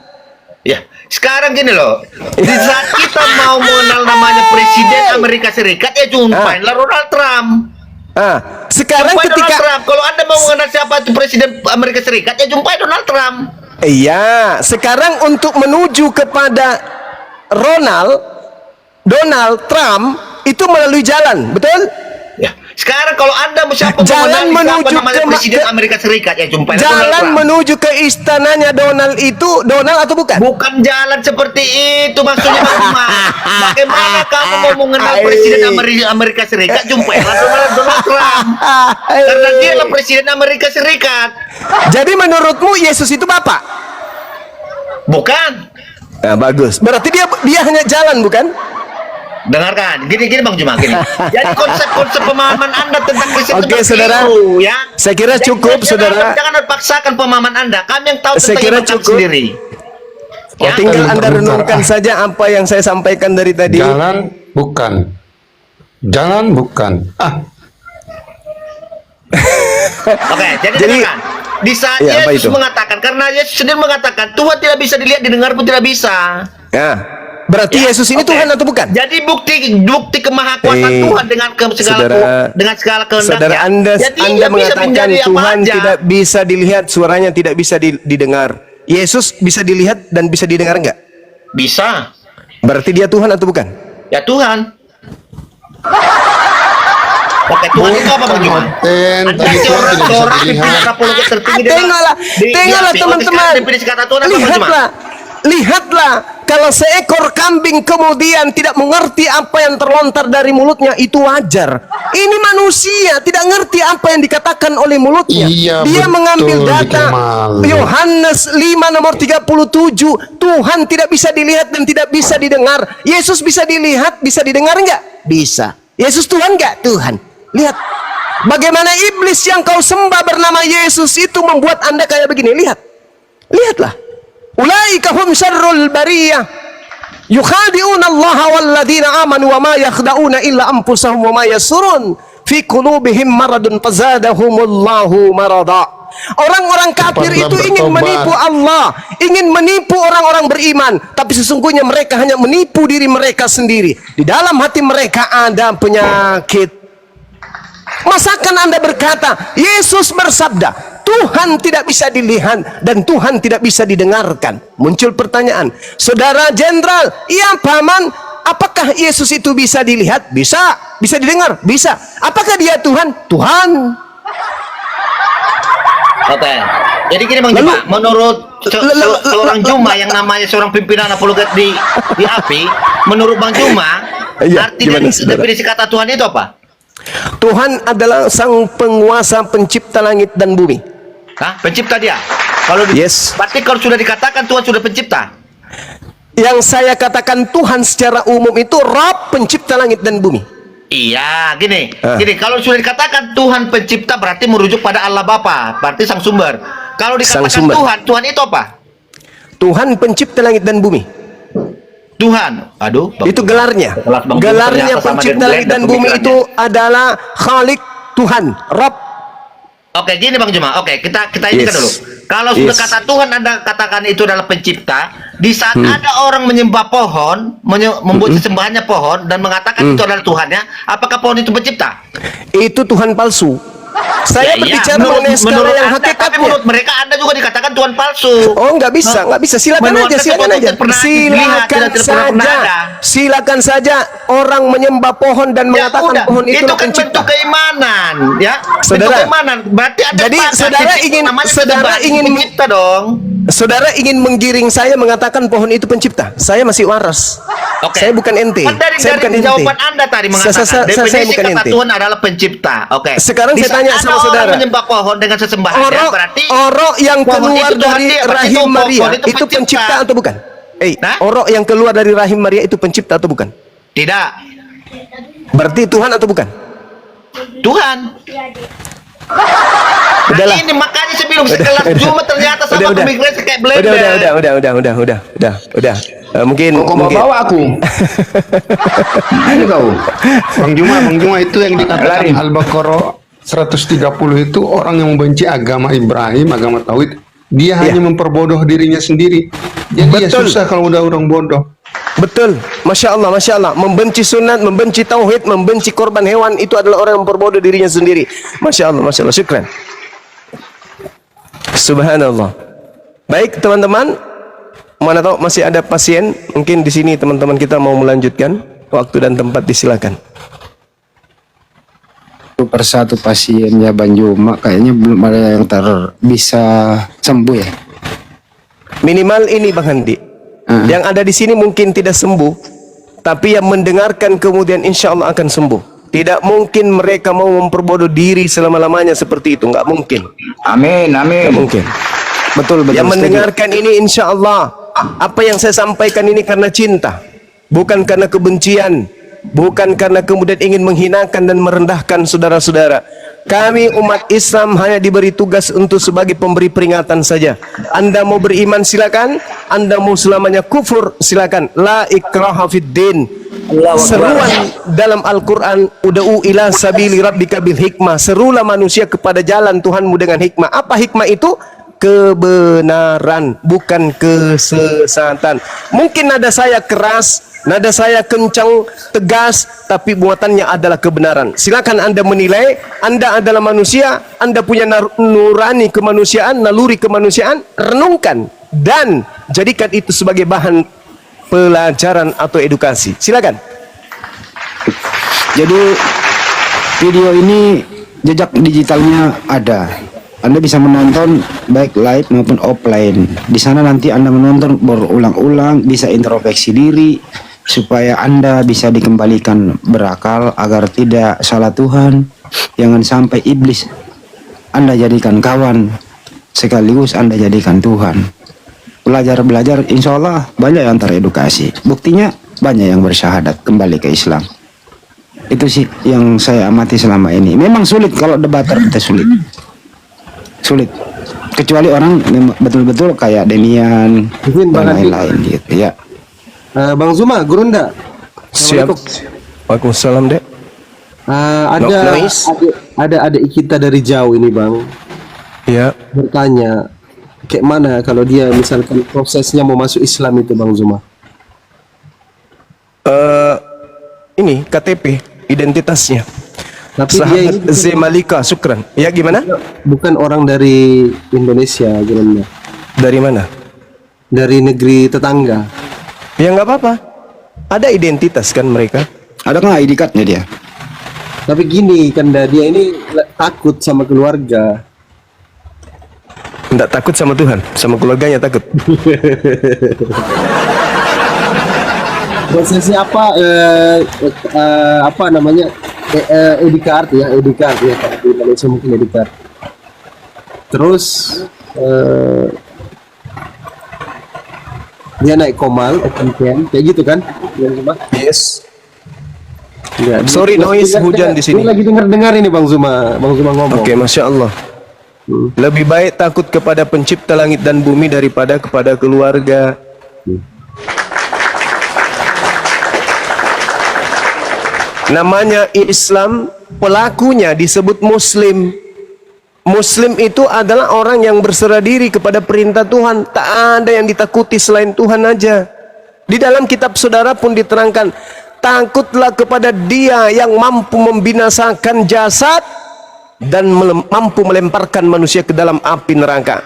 Ya, sekarang gini loh. Di saat kita mau mengenal namanya Presiden Amerika Serikat, ya jumpainlah Donald Trump. Sekarang jumpai ketika Donald Trump. Kalau Anda mau mengenal siapa itu Presiden Amerika Serikat, ya jumpai Donald Trump. Iya, sekarang untuk menuju kepada Donald Trump itu melalui jalan, betul? Ya, Sekarang kalau Anda siapa Jalan mengenali siapa menuju namanya ke Presiden Amerika Serikat ya jumpai Jalan menuju ke istananya Donald itu Donald atau bukan? bukan jalan seperti itu maksudnya Bang Juma. Bagaimana kamu mau mengenal Presiden Amerika Serikat? Jumpailah Donald Trump. Karena dia adalah Presiden Amerika Serikat. Jadi menurutmu Yesus itu Bapak? Bukan. Nah, bagus. Berarti dia hanya jalan, bukan? Dengarkan, gini Bang Juma, gini. Jadi konsep pemahaman Anda tentang Kristen Oke, itu saudara. keliru, ya. Saya kira cukup, saudara. Jangan paksakan pemahaman Anda. Kami yang tahu Saya tentang kira iman kami cukup. sendiri. Oh, Ya. tinggal Anda Bentar, renungkan saja apa yang saya sampaikan dari tadi. Jalan bukan. Jalan bukan. Oke, jadi dengarkan. Di saat Ya, apa Yesus itu? mengatakan, karena Yesus sendiri mengatakan Tuhan tidak bisa dilihat, didengar pun tidak bisa. Ya. Berarti Ya, Yesus ini oke. Tuhan atau bukan? Jadi bukti kemahakuasaan Tuhan dengan segala kehendaknya. Saudara, Anda Jadi Anda dia bisa mengatakan menjadi apa Tuhan aja. tidak bisa dilihat, suaranya tidak bisa didengar. Yesus bisa dilihat dan bisa didengar enggak? Bisa. Berarti dia Tuhan atau bukan? Ya Tuhan. Oke, Tuhan itu apa Bang Juma? Anda seorang pimpinan apologet tertinggi Tengoklah, tengoklah teman-teman. Lihatlah, kalau seekor kambing kemudian tidak mengerti apa yang terlontar dari mulutnya, itu wajar. Ini manusia tidak ngerti apa yang dikatakan oleh mulutnya. Iya, Dia betul, mengambil data Kemal. Yohanes 5 nomor 37. Tuhan tidak bisa dilihat dan tidak bisa didengar. Yesus bisa dilihat, bisa didengar enggak? Bisa. Yesus Tuhan enggak? Tuhan. Lihat bagaimana iblis yang kau sembah bernama Yesus itu membuat Anda kayak begini. Lihatlah. Ulaika hum syarrul bariyah yukhadi'una Allah walladzina amanu wa ma yakhda'una illa anfusahum wa ma yasurun fi qulubihim maradun fazadahumullahu marada. Orang-orang kafir itu ingin menipu Allah, ingin menipu orang-orang beriman, tapi sesungguhnya mereka hanya menipu diri mereka sendiri. Di dalam hati mereka ada penyakit. Masakan Anda berkata, Yesus bersabda, Tuhan tidak bisa dilihat dan Tuhan tidak bisa didengarkan. Muncul pertanyaan, Saudara Jenderal, iya paman, apakah Yesus itu bisa dilihat? Bisa. Bisa didengar? Bisa. Apakah dia Tuhan? Tuhan. Oke. Jadi gini Bang Juma, menurut seorang Juma yang namanya seorang pimpinan apologet di API, menurut Bang Juma, Iya, arti gimana, dari saudara? definisi kata Tuhan itu apa? Tuhan adalah sang penguasa pencipta langit dan bumi. Hah? Pencipta dia? Kalau Yes. Berarti kalau sudah dikatakan Tuhan sudah pencipta. Yang saya katakan Tuhan secara umum itu Rabb pencipta langit dan bumi. Iya, gini. Kalau sudah dikatakan Tuhan pencipta berarti merujuk pada Allah Bapa, berarti sang sumber. Kalau Sang dikatakan sumber. Tuhan itu apa? Tuhan pencipta langit dan bumi. Tuhan. Aduh, Itu gelarnya. Kelas Bang Juma Gelarnya ternyata sama pencipta dengan langit dan blender bumi pemikirannya. itu adalah Khalik, Tuhan, Rabb. Oke, gini Bang Juma. Oke, kita ini Yes. dulu. Kalau sudah Yes. kata Tuhan Anda katakan itu adalah pencipta, di saat ada orang menyembah pohon, membuat sesembahannya pohon dan mengatakan itu adalah Tuhannya, apakah pohon itu pencipta? Itu Tuhan palsu. Saya berbicara mengenai skala yang Anda, tapi hakikatnya. menurut mereka Anda juga dikatakan Tuhan palsu. Oh, nggak bisa. Silakan Menuangkan aja, silakan sesuatu aja. yang pernah dilihat, tidak pernah ada. Silakan saja orang menyembah pohon dan Ya mengatakan udah, pohon itu itulah kan pencipta. bentuk keimanan, ya. Saudara, bentuk keimanan. Berarti ada jadi sepakat saudara di situ, ingin- namanya saudara penyembahan ingin- pencipta dong. Saudara ingin menggiring saya mengatakan pohon itu pencipta. Saya masih waras. Oke. Saya bukan ente. Kan Saya bukan ente. jawaban Anda tadi mengatakan Saya definisi bukan kata ente. Tuhan adalah pencipta. Oke. Sekarang Di saya tanya saat sama ada saudara. orang menyembah pohon dengan sesembahannya, Orok, berarti orok yang pohon keluar itu Tuhan dari dia, berarti rahim pohon Maria itu itu pencipta atau bukan? Hah? Orok yang keluar dari rahim Maria itu pencipta atau bukan? Tidak. Berarti Tuhan atau bukan? Tuhan. Udahlah. Ini makanya saya bilang sekelas Juma ternyata sama pemikiran kayak blender. Udah. Mungkin Kok bawa aku? Ini kau. Bang Juma itu yang dikatakan Al-Baqarah 130 itu orang yang membenci agama Ibrahim, agama Tauhid. Dia hanya memperbodoh dirinya sendiri. Jadi dia Betul. susah kalau udah orang bodoh. Betul, Masya Allah. Membenci sunat, membenci tauhid, membenci korban hewan, itu adalah orang yang memperbodoh dirinya sendiri. Masya Allah, syukran. Subhanallah. Baik teman-teman, mana tahu masih ada pasien, mungkin di sini teman-teman kita mau melanjutkan, waktu dan tempat disilakan. persatu pasiennya Bang Juma kayaknya belum ada yang bisa sembuh ya. Minimal ini Bang Handi. Yang ada di sini mungkin tidak sembuh, tapi yang mendengarkan kemudian insya Allah akan sembuh. Tidak mungkin mereka mau memperbodoh diri selama-lamanya seperti itu, nggak mungkin. Amin, amin. Nggak mungkin. Betul. Yang mendengarkan ini insya Allah, apa yang saya sampaikan ini karena cinta, bukan karena kebencian, bukan karena kemudian ingin menghinakan dan merendahkan saudara-saudara. Kami umat Islam hanya diberi tugas untuk sebagai pemberi peringatan saja. Anda mau beriman silakan, Anda mau selamanya kufur silakan. La ikraha fid din. Seruan dalam Al-Quran, uda'u ila sabili rabbika bil hikmah. Serulah manusia kepada jalan Tuhanmu dengan hikmah. Apa hikmah itu? Kebenaran, bukan kesesatan. Mungkin nada saya keras, nada saya kencang, tegas, tapi buatannya adalah kebenaran. Silakan Anda menilai. Anda adalah manusia, Anda punya nurani kemanusiaan, naluri kemanusiaan. Renungkan dan jadikan itu sebagai bahan pelajaran atau edukasi. Silakan. Jadi video ini jejak digitalnya ada. Anda bisa menonton baik live maupun offline. Di sana nanti Anda menonton berulang-ulang, bisa introspeksi diri supaya Anda bisa dikembalikan berakal agar tidak salah Tuhan. Jangan sampai iblis Anda jadikan kawan, sekaligus Anda jadikan Tuhan. Belajar, insya Allah banyak yang teredukasi. Buktinya banyak yang bersyahadat kembali ke Islam. Itu sih yang saya amati selama ini. Memang sulit kalau debater, kita sulit. Kecuali orang betul-betul kayak Demian dan lain-lain gitu ya. Bang Zuma, Gurunda. Siap. Waalaikumsalam, Dek. Ada adik kita dari jauh ini, Bang. Ya. Bertanya, kayak mana kalau dia misalkan prosesnya mau masuk Islam itu, Bang Zuma? Ini KTP, identitasnya. Tapi Sahabat dia Zemalika, syukran. Ya, gimana? bukan orang dari Indonesia, Gurunda. Dari mana? Dari negeri tetangga. Ya nggak apa-apa. Ada identitas kan mereka. Ada nggak ID card-nya dia? Tapi gini kan dia ini takut sama keluarga. Nggak takut sama Tuhan, sama keluarganya takut. Prosesnya apa namanya? ID card ya, ID card ya, di Malaysia mungkin ID card. Terus dia naik komal, kayak gitu kan? Yes. Ya, Sorry noise hujan di sini. Dia lagi dengar ini Bang Zuma ngomong. Oke, Masya Allah. Lebih baik takut kepada pencipta langit dan bumi daripada kepada keluarga. Namanya Islam, pelakunya disebut Muslim. Muslim itu adalah orang yang berserah diri kepada perintah Tuhan. Tak ada yang ditakuti selain Tuhan aja. Di dalam kitab saudara pun diterangkan, takutlah kepada Dia yang mampu membinasakan jasad dan mampu melemparkan manusia ke dalam api neraka.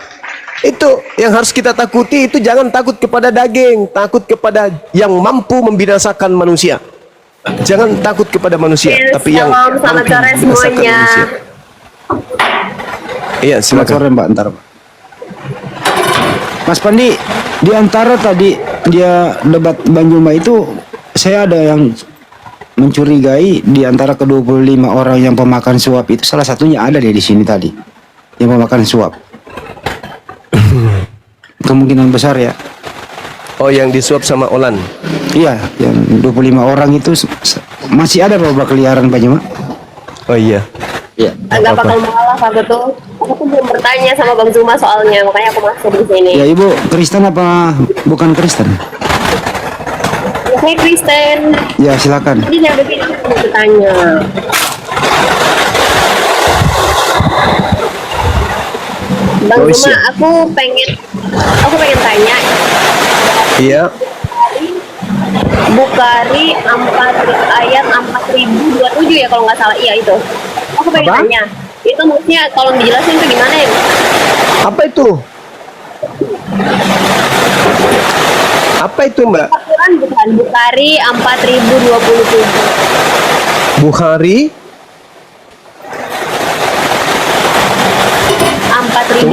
Itu yang harus kita takuti. Itu jangan takut kepada daging, takut kepada yang mampu membinasakan manusia. Jangan takut kepada manusia, tapi yang selamat sore semuanya. Iya, Selamat sore Mbak, ntar Mas Pandi, di antara tadi dia debat Bang Juma itu, saya ada yang mencurigai di antara ke-25 orang yang pemakan suap itu salah satunya ada di sini tadi, yang pemakan suap. Kemungkinan besar ya. Oh, yang disuap sama Olan. Iya, yang 25 orang itu masih ada beberapa keliaran Pak Juma. Oh iya. Iya. Agak bakal mengalah Pak Betul. Aku tuh belum bertanya sama Bang Zuma soalnya, makanya aku masih di sini. Ya Ibu Kristen apa bukan Kristen? Ya, saya Kristen. Ya silakan. Jadi saya begini mau bertanya. Bang Zuma, aku pengen tanya. Iya. Bukhari 4 ayat 4027 ya kalau nggak salah. Iya itu. Aku pengen tanya. Itu maksudnya kalau dijelasin tuh gimana ya? Apa itu? Apa itu, Mbak? Al-Quran bukan. Bukhari 4027. Bukhari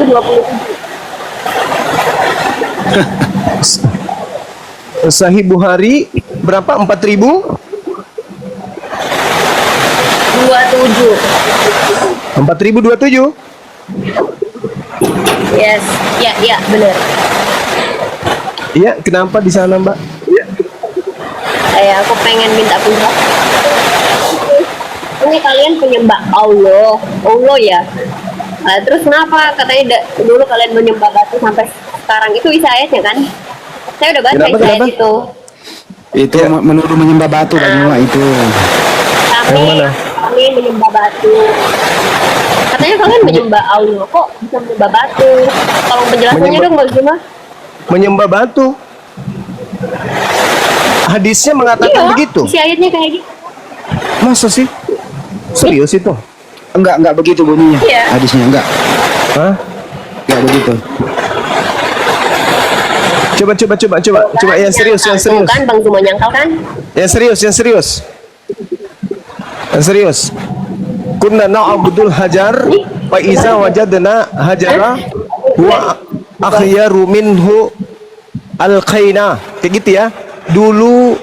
4027. Sahih Bukhari berapa? 4000? 4027. Yes, ya benar. Iya, kenapa di sana, Mbak? Aku pengen minta penjelasan. Ini kalian penyembah Allah ya. Terus kenapa katanya dulu kalian menyembah batu sampai sekarang? Itu isi ayatnya kan? Saya udah baca isi ayat itu. Itu menuduh menyembah batu kan itu. Kami menyembah batu. Katanya kalian menyembah Allah, kok bisa menyembah batu? Tolong penjelasannya dong, Mbak Zuma. Menyembah batu. Hadisnya mengatakan begitu. Isi ayatnya kayak gitu. Masa sih? Serius itu? Enggak begitu bunyinya. Iya. Hadisnya enggak. Hah? Enggak begitu. Coba yang serius. Kan Bang Zuma nyangkal kan? Yang serius. Kunna na'budul hajar fa iza wajadna hajara wa akhyaru minhu alqaina. Kayak gitu ya. Dulu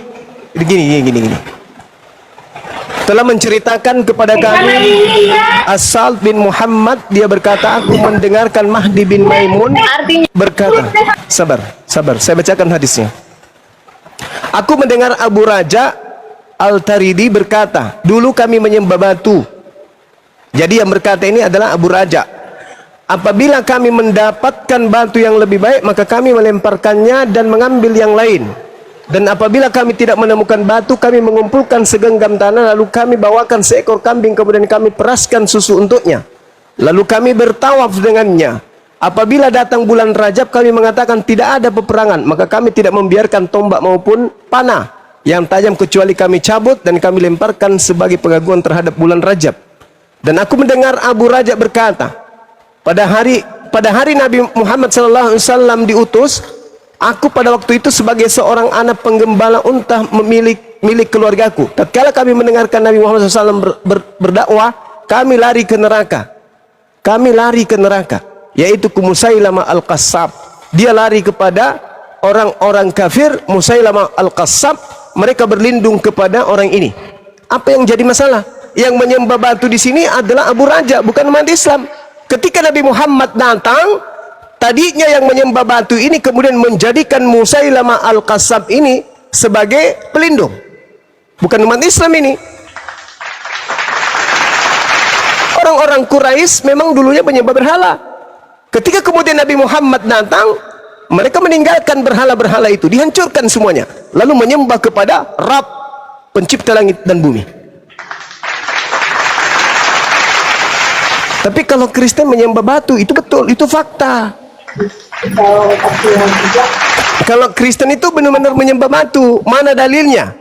gini. Telah menceritakan kepada kami Asal bin Muhammad, dia berkata, aku mendengarkan Mahdi bin Maimun berkata, sabar, saya bacakan hadisnya. Aku mendengar Abu Raja Al-Taridi berkata, dulu kami menyembah batu. Jadi yang berkata ini adalah Abu Raja. Apabila kami mendapatkan batu yang lebih baik, maka kami melemparkannya dan mengambil yang lain. Dan apabila kami tidak menemukan batu, kami mengumpulkan segenggam tanah, lalu kami bawakan seekor kambing, kemudian kami peraskan susu untuknya. Lalu kami bertawaf dengannya. Apabila datang bulan Rajab, kami mengatakan tidak ada peperangan, maka kami tidak membiarkan tombak maupun panah yang tajam kecuali kami cabut dan kami lemparkan sebagai pengakuan terhadap bulan Rajab. Dan aku mendengar Abu Raja berkata, pada hari Nabi Muhammad SAW diutus, aku pada waktu itu sebagai seorang anak penggembala unta milik keluargaku. Tatkala kami mendengarkan Nabi Muhammad SAW berdakwah, kami lari ke neraka. Yaitu ke Musailamah Al-Qassab. Dia lari kepada orang-orang kafir. Musailamah Al-Qassab, mereka berlindung kepada orang ini. Apa yang jadi masalah? Yang menyembah batu di sini adalah Abu Raja, bukan umat Islam. Ketika Nabi Muhammad datang, tadinya yang menyembah batu ini kemudian menjadikan Musailamah Al-Qassab ini sebagai pelindung, bukan umat Islam ini. Orang-orang Quraisy memang dulunya menyembah berhala. Ketika kemudian Nabi Muhammad datang, mereka meninggalkan berhala-berhala itu, dihancurkan semuanya, lalu menyembah kepada Rabb, pencipta langit dan bumi. Tapi kalau Kristen menyembah batu, itu betul, itu fakta. Kalau Kristen itu benar-benar menyembah batu, mana dalilnya?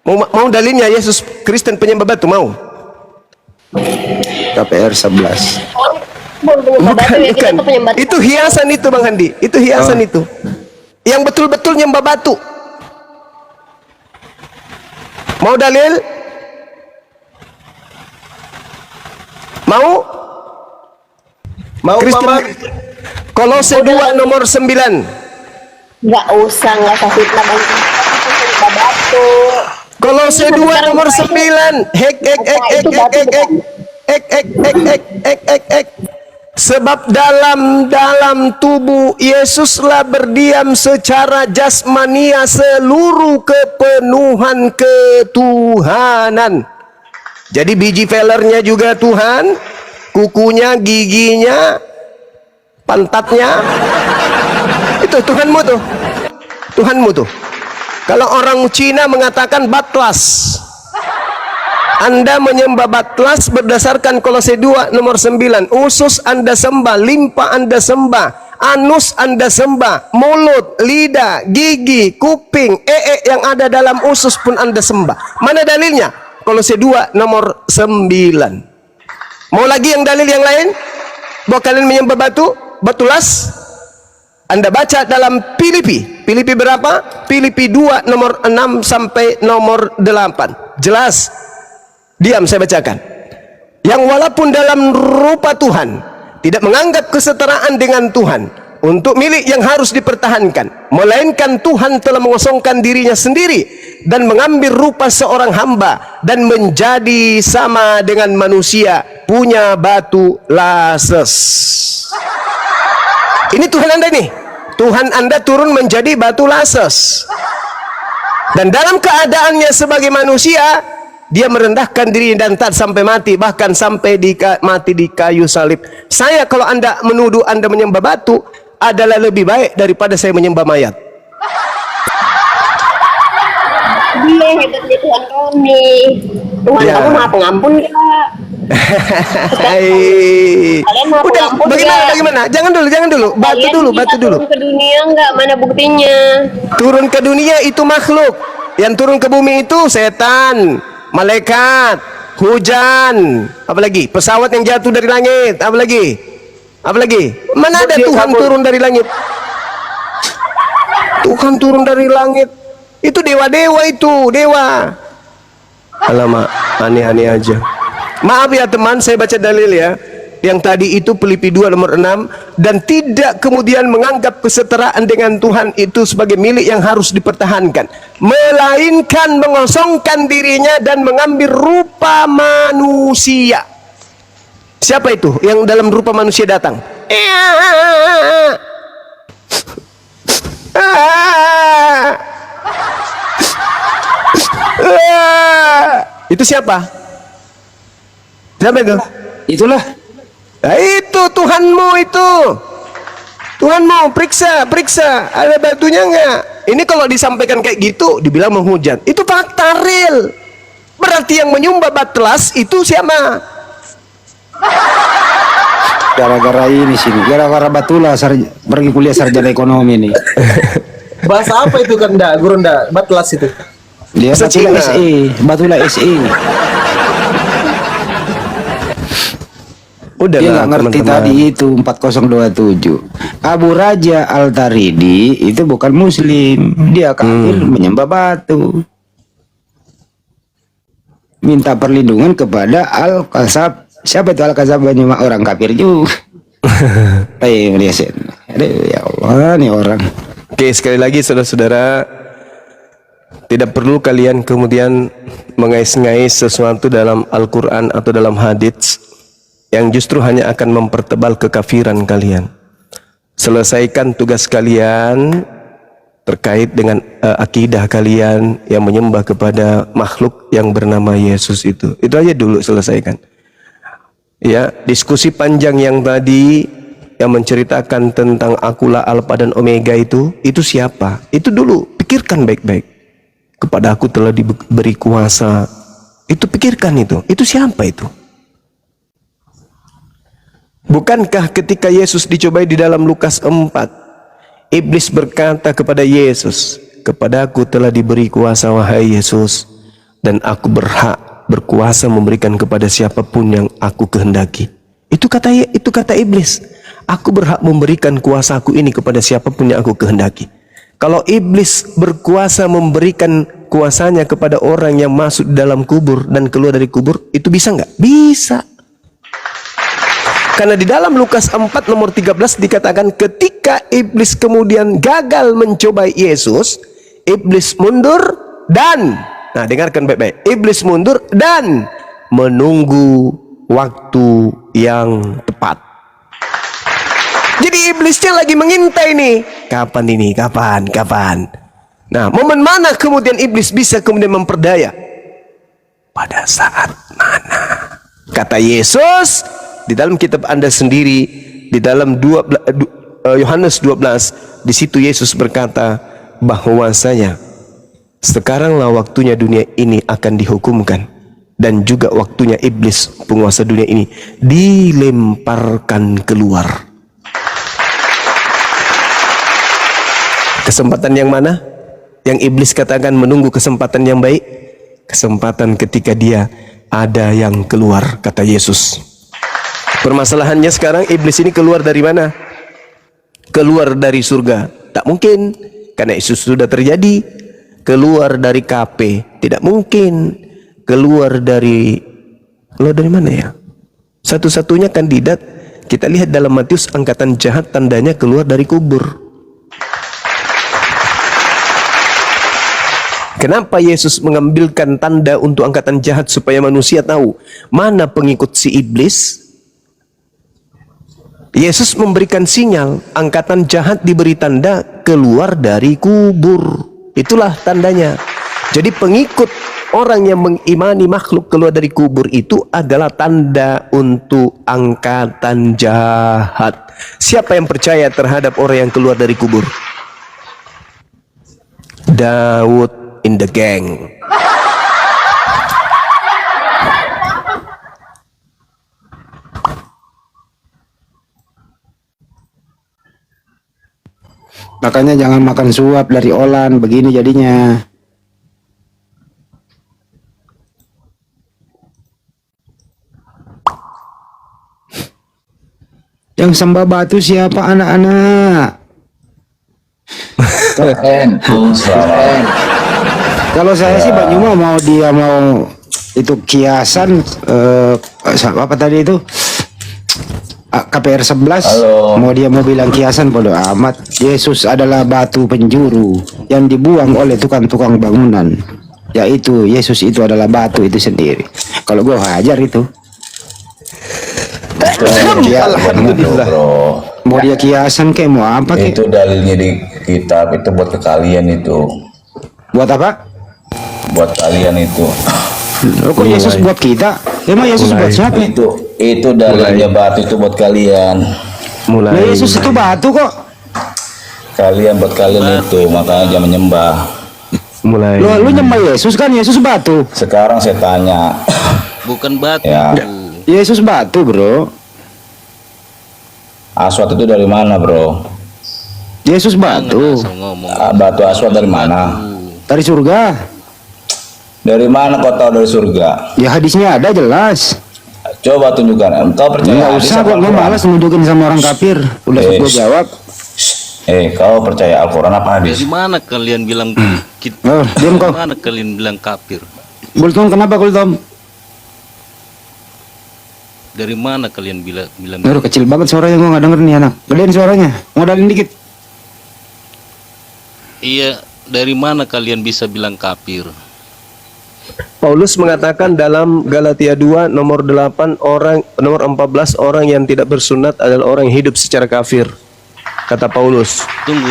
Mau dalilnya Yesus Kristen penyembah batu, mau? KPR 11. Bukan. Itu hiasan itu Bang Handi. Itu hiasan itu. Yang betul-betul nyembah batu. Mau dalil? Mau Kristen? Kolose 2 nomor 9. Nggak usah fitnah Bang. Batu. Kolose 2 nomor 9. Sebab dalam tubuh Yesuslah berdiam secara jasmania seluruh kepenuhan ketuhanan. Jadi biji velernya juga Tuhan, kukunya, giginya, pantatnya, itu Tuhanmu tuh. Tuhanmu tuh. Kalau orang Cina mengatakan batlas, Anda menyembah batlas berdasarkan Kolose 2 nomor 9. Usus Anda sembah, limpa Anda sembah, anus Anda sembah, mulut, lidah, gigi, kuping, yang ada dalam usus pun Anda sembah. Mana dalilnya? Kolose 2 nomor 9. Mau lagi yang dalil yang lain? Bahwa kalian menyembah batu las? Anda baca dalam Filipi berapa? Filipi 2 nomor 6 sampai nomor 8. Jelas. Diam, saya bacakan. Yang walaupun dalam rupa Tuhan, tidak menganggap kesetaraan dengan Tuhan untuk milik yang harus dipertahankan, melainkan Tuhan telah mengosongkan dirinya sendiri dan mengambil rupa seorang hamba dan menjadi sama dengan manusia, punya batu lases. Ini Tuhan Anda nih. Tuhan Anda turun menjadi batu lases. Dan dalam keadaannya sebagai manusia, dia merendahkan diri dan taat sampai mati, bahkan sampai mati di kayu salib. Saya kalau Anda menuduh Anda menyembah batu adalah lebih baik daripada saya menyembah mayat. Dia hebatnya Tuhan kami. Tuhan Ya. kamu maha pengampun Kak. Kalian maha Udah, pengampun bagaimana? Jangan dulu. Batu Kalian dulu. bisa turun ke dunia enggak? Mana buktinya? Turun ke dunia itu makhluk. Yang turun ke bumi itu setan, malaikat, hujan, apalagi pesawat yang jatuh dari langit, apalagi mana ada Tuhan turun dari langit? Tuhan turun dari langit itu dewa-dewa, itu dewa. Alamak, aneh-aneh aja. Maaf ya teman, saya baca dalil ya. Yang tadi itu Filipi 2 nomor 6, dan tidak kemudian menganggap kesetaraan dengan Tuhan itu sebagai milik yang harus dipertahankan, melainkan mengosongkan dirinya dan mengambil rupa manusia. Siapa itu yang dalam rupa manusia datang? Itu siapa? Siapa itu? Itulah. Nah, itu Tuhanmu itu. Tuhanmu, periksa. Ada batunya enggak? Ini kalau disampaikan kayak gitu, dibilang menghujat. Itu fakta real. Berarti yang menyembah batlas itu siapa? Gara-gara ini sini, gara-gara Batula pergi kuliah sarjana ekonomi nih. Bahasa apa itu kan guru Batlas itu? Dia Bahasa Batula Cina. SE, Batula SE. Udah Dia lah, nggak ngerti teman-teman. tadi itu 4027. Abu Raja Al-Taridi itu bukan Muslim, dia kafir menyembah batu. Minta perlindungan kepada Al-Kasab. Siapa itu Al-Kasab? Banyak orang kafir juga. Aduh, ya Allah, nih orang. Oke, sekali lagi saudara-saudara, tidak perlu kalian kemudian mengais-ngais sesuatu dalam Al-Quran atau dalam hadits yang justru hanya akan mempertebal kekafiran kalian. Selesaikan tugas kalian terkait dengan akidah kalian yang menyembah kepada makhluk yang bernama Yesus itu. Itu aja dulu selesaikan. Ya, diskusi panjang yang tadi yang menceritakan tentang akulah alfa dan omega itu siapa? Itu dulu pikirkan baik-baik. Kepada aku telah diberi kuasa. Itu pikirkan itu. Itu siapa itu? Bukankah ketika Yesus dicobai di dalam Lukas 4, iblis berkata kepada Yesus, kepadaku telah diberi kuasa wahai Yesus, dan aku berhak berkuasa memberikan kepada siapapun yang aku kehendaki. Itu kata iblis. Aku berhak memberikan kuasaku ini kepada siapapun yang aku kehendaki. Kalau iblis berkuasa memberikan kuasanya kepada orang yang masuk dalam kubur dan keluar dari kubur, itu bisa nggak? Bisa. Karena di dalam Lukas 4 nomor 13 dikatakan ketika iblis kemudian gagal mencobai Yesus, iblis mundur dan, nah dengarkan baik-baik, iblis mundur dan menunggu waktu yang tepat. Jadi iblisnya lagi mengintai nih, kapan ini, kapan. Nah, momen mana kemudian iblis bisa kemudian memperdaya? Pada saat mana? Kata Yesus di dalam kitab Anda sendiri, di dalam Yohanes 12, di situ Yesus berkata bahwasanya sekaranglah waktunya dunia ini akan dihukumkan, dan juga waktunya iblis penguasa dunia ini dilemparkan keluar. Kesempatan yang mana? Yang iblis katakan menunggu kesempatan yang baik? Kesempatan ketika dia ada yang keluar, kata Yesus. Permasalahannya sekarang iblis ini keluar dari mana? Keluar dari surga. Tak mungkin, karena itu sudah terjadi. Keluar dari KP, tidak mungkin. Keluar dari mana ya? Satu-satunya kandidat Kita lihat dalam Matius, angkatan jahat tandanya keluar dari kubur. Kenapa Yesus mengambilkan tanda untuk angkatan jahat supaya manusia tahu mana pengikut si iblis? Yesus memberikan sinyal, angkatan jahat diberi tanda keluar dari kubur. Itulah tandanya. Jadi pengikut orang yang mengimani makhluk keluar dari kubur itu adalah tanda untuk angkatan jahat. Siapa yang percaya terhadap orang yang keluar dari kubur? Daud in the gang. Makanya jangan makan suap dari Olan, begini jadinya. Yang sembah batu siapa anak-anak? Kalau saya sih Bang Juma mau dia mau itu kiasan apa tadi itu? KPR 11. Mau dia mau bilang kiasan bodo amat. Yesus adalah batu penjuru yang dibuang oleh tukang-tukang bangunan. Yaitu Yesus itu adalah batu itu sendiri. Kalau gua hajar itu. Alhamdulillah. Mau dia kiasan kayak mau apa kayak? Itu dalilnya di kitab, itu buat kalian itu. Buat apa? Buat kalian itu. Kok Yesus buat kita? Emang Yesus buat siapa? Itu dalilnya batu itu buat kalian. Nah, Yesus itu batu kok. Kalian buat kalian itu, makanya jangan menyembah. Lu nyembah Yesus kan? Yesus batu. Sekarang saya tanya. Bukan batu. Ya. Yesus batu, bro. Aswad itu dari mana, bro? Yesus batu. Batu aswad dari mana? Dari surga. Dari mana kau tahu dari surga? Ya hadisnya ada jelas. Coba tunjukkan. Engkau percaya Nggak hadis usah apa kok, gue Al-Quran? malas nunjukin sama orang kafir. Udah gue jawab. Kau percaya Al-Quran apa hadis? Dari mana kalian bilang Oh, diam kau. Mana kalian bilang kafir? Kultum kenapa Kultum? Dari mana kalian bilang Aduh, kecil banget suaranya, gue nggak denger nih anak. Gedein suaranya, modalin dikit. Iya, dari mana kalian bisa bilang kafir? Paulus mengatakan dalam Galatia 2 nomor 8 nomor 14 orang yang tidak bersunat adalah orang yang hidup secara kafir. Kata Paulus. Tunggu.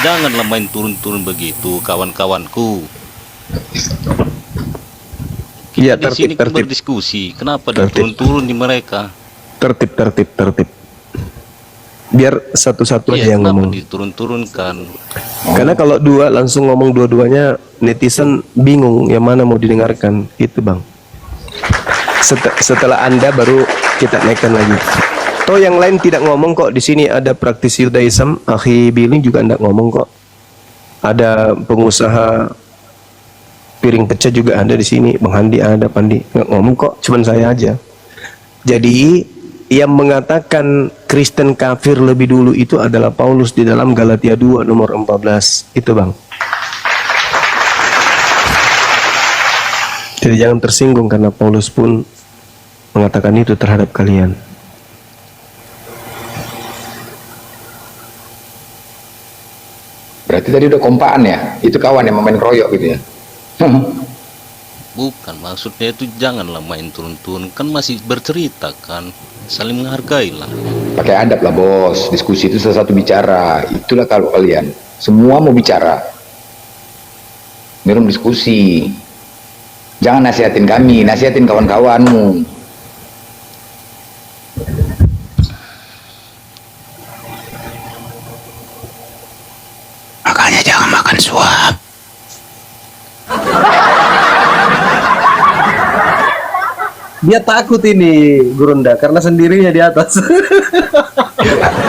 Janganlah main turun-turun begitu, kawan-kawanku. Ya, Di sini tertib. berdiskusi. Kenapa turun-turun di mereka? Tertib. Biar satu-satu aja yang kenapa ngomong. diturun-turunkan? Karena kalau dua langsung ngomong dua-duanya, netizen bingung yang mana mau didengarkan. Itu bang. Setelah Anda baru kita naikkan lagi. Toh yang lain tidak ngomong kok. Di sini ada praktisi Judaism, Akhi Billy juga tidak ngomong kok. Ada pengusaha piring pecah juga ada di sini. Bang Handi ada, Pandi nggak ngomong kok. Cuman saya aja. Jadi yang mengatakan Kristen kafir lebih dulu itu adalah Paulus di dalam Galatia 2 nomor 14. Itu bang. Jadi jangan tersinggung karena Paulus pun mengatakan itu terhadap kalian. Berarti tadi udah kompaan ya? Itu kawan yang main keroyok gitu ya? Bukan, maksudnya itu janganlah main turun-turun. Kan masih bercerita kan. Saling menghargai lah. Pakai adab lah bos, diskusi itu salah satu bicara. Itulah kalau kalian semua mau bicara, minum diskusi. Jangan nasihatin kami, nasihatin kawan-kawanmu. Makanya jangan makan suap. Dia takut ini Gurunda karena sendirinya di atas.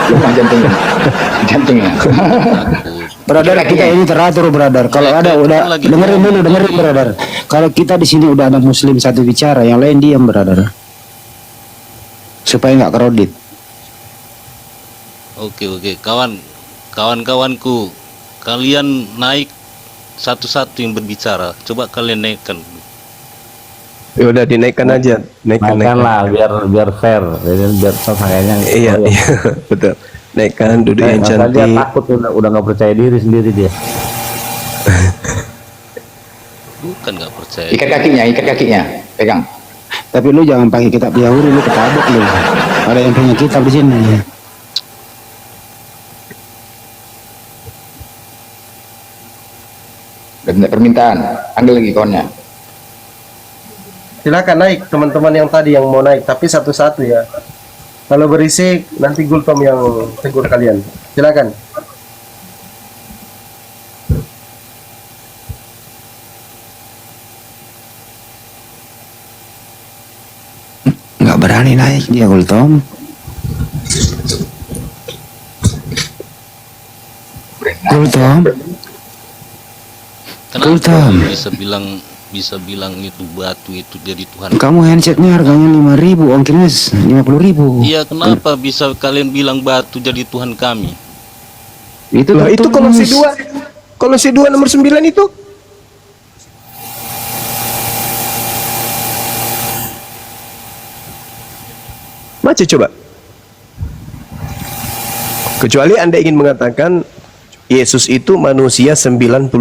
Lemah jantungnya, jantungnya. Brother, kita ini teratur, brother. Kalau ada udah dengerin dulu, brother. Kalau kita di sini udah ada muslim satu bicara, yang lain diam, brother. Supaya nggak kredit. Oke, kawan-kawanku, kalian naik satu-satu yang berbicara. Coba kalian naikkan. Ya udah dinaikkan aja, naikkan lah biar fair, biar kayaknya. Iya, iya, betul. Naikkan duduk yang Dia cantik. takut udah nggak percaya diri sendiri dia. Bukan nggak percaya. Ikat kakinya, pegang. Tapi lu jangan pakai kitab Yahudi, lu ketabuk lu. Ada yang punya kitab di sini. Udah minta permintaan, ambil lagi kawannya. Silakan naik teman-teman yang tadi yang mau naik, tapi satu-satu ya. Kalau berisik nanti Gultom yang tegur kalian. Silakan. Nggak berani naik dia, Gultom. Gultom. Kenapa bisa bilang itu batu itu jadi Tuhan? Kamu handsetnya harganya 5.000, ongkirnya 50.000. Iya, kenapa bisa kalian bilang batu jadi Tuhan kami? Itu Lah, itu Kolose 2 nomor 9 itu. Baca coba. Kecuali Anda ingin mengatakan Yesus itu manusia 95%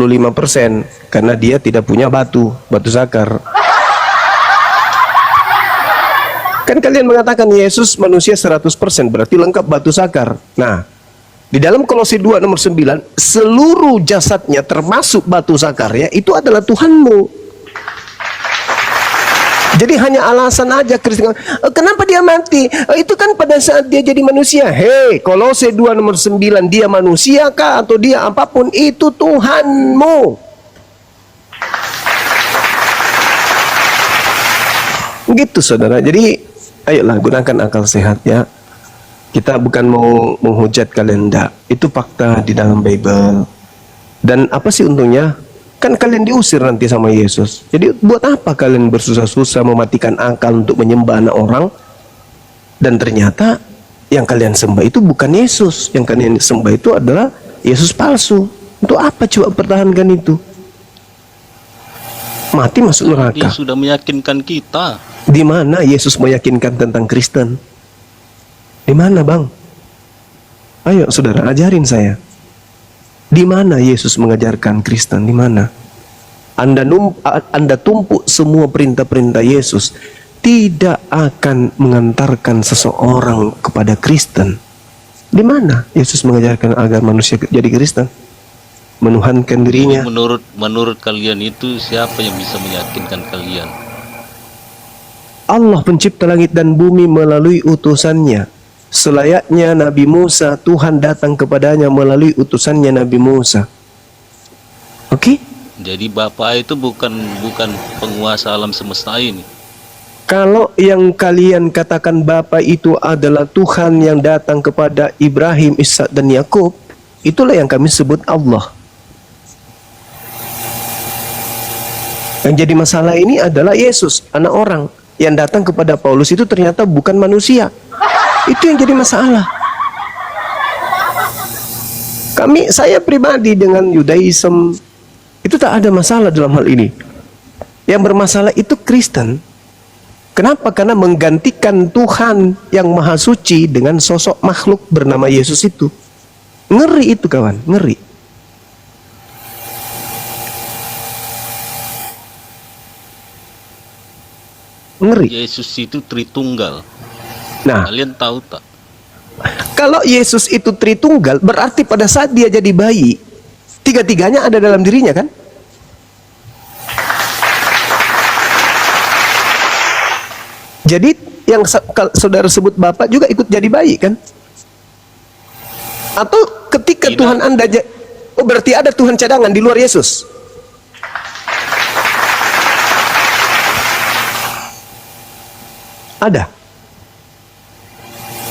karena dia tidak punya batu zakar. Kan kalian mengatakan Yesus manusia 100%, berarti lengkap batu zakar. Nah, di dalam Kolose 2 nomor 9, seluruh jasadnya termasuk batu zakarnya itu adalah Tuhanmu. Jadi hanya alasan aja Kristen. Kenapa dia mati? Itu kan pada saat dia jadi manusia. Hei, Kolose 2 nomor 9, dia manusia kah atau dia apapun, itu Tuhanmu. Gitu saudara. Jadi ayolah gunakan akal sehat ya. Kita bukan mau menghujat kalian, enggak. Itu fakta di dalam Bible. Dan apa sih untungnya? Kan kalian diusir nanti sama Yesus. Jadi buat apa kalian bersusah-susah mematikan akal untuk menyembah anak orang? Dan ternyata yang kalian sembah itu bukan Yesus. Yang kalian sembah itu adalah Yesus palsu. Untuk apa coba pertahankan itu? Mati masuk neraka. Dia sudah meyakinkan kita. Di mana Yesus meyakinkan tentang Kristen? Di mana, Bang? Ayo saudara, ajarin saya. Di mana Yesus mengajarkan Kristen? Di mana? Anda tumpuk semua perintah-perintah Yesus, tidak akan mengantarkan seseorang kepada Kristen. Di mana Yesus mengajarkan agar manusia jadi Kristen? Menuhankan dirinya. Menurut kalian itu siapa yang bisa meyakinkan kalian? Allah pencipta langit dan bumi melalui utusannya. Selayaknya Nabi Musa, Tuhan datang kepadanya melalui utusannya Nabi Musa. Oke? Jadi Bapa itu bukan penguasa alam semesta ini. Kalau yang kalian katakan Bapa itu adalah Tuhan yang datang kepada Ibrahim, Ishak dan Yakub, itulah yang kami sebut Allah. Yang jadi masalah ini adalah Yesus, anak orang yang datang kepada Paulus itu ternyata bukan manusia. Itu yang jadi masalah. Saya pribadi dengan Yudaism itu tak ada masalah dalam hal ini. Yang bermasalah itu Kristen. Kenapa? Karena menggantikan Tuhan yang maha suci dengan sosok makhluk bernama Yesus itu. Ngeri itu kawan, ngeri. Ngeri. Yesus itu Tritunggal. Nah, kalian tahu tak? Kalau Yesus itu Tritunggal, berarti pada saat dia jadi bayi, tiga-tiganya ada dalam dirinya kan? Jadi yang saudara sebut Bapak juga ikut jadi bayi kan? Atau ketika tidak. Tuhan Anda, oh berarti ada Tuhan cadangan di luar Yesus? Ada.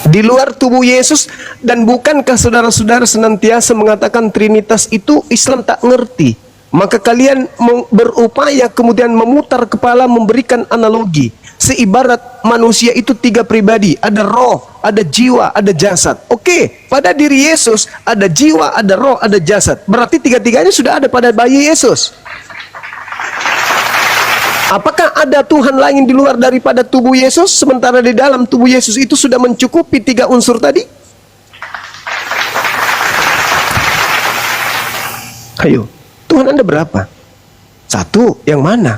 Di luar tubuh Yesus. Dan bukankah saudara-saudara senantiasa mengatakan Trinitas itu Islam tak ngerti? Maka kalian berupaya kemudian memutar kepala memberikan analogi. Seibarat manusia itu tiga pribadi. Ada roh, ada jiwa, ada jasad. Oke, pada diri Yesus ada jiwa, ada roh, ada jasad. Berarti tiga-tiganya sudah ada pada bayi Yesus. Apakah ada Tuhan lain di luar daripada tubuh Yesus, sementara di dalam tubuh Yesus itu sudah mencukupi 3 unsur tadi? Ayo, Tuhan Anda berapa? 1, yang mana?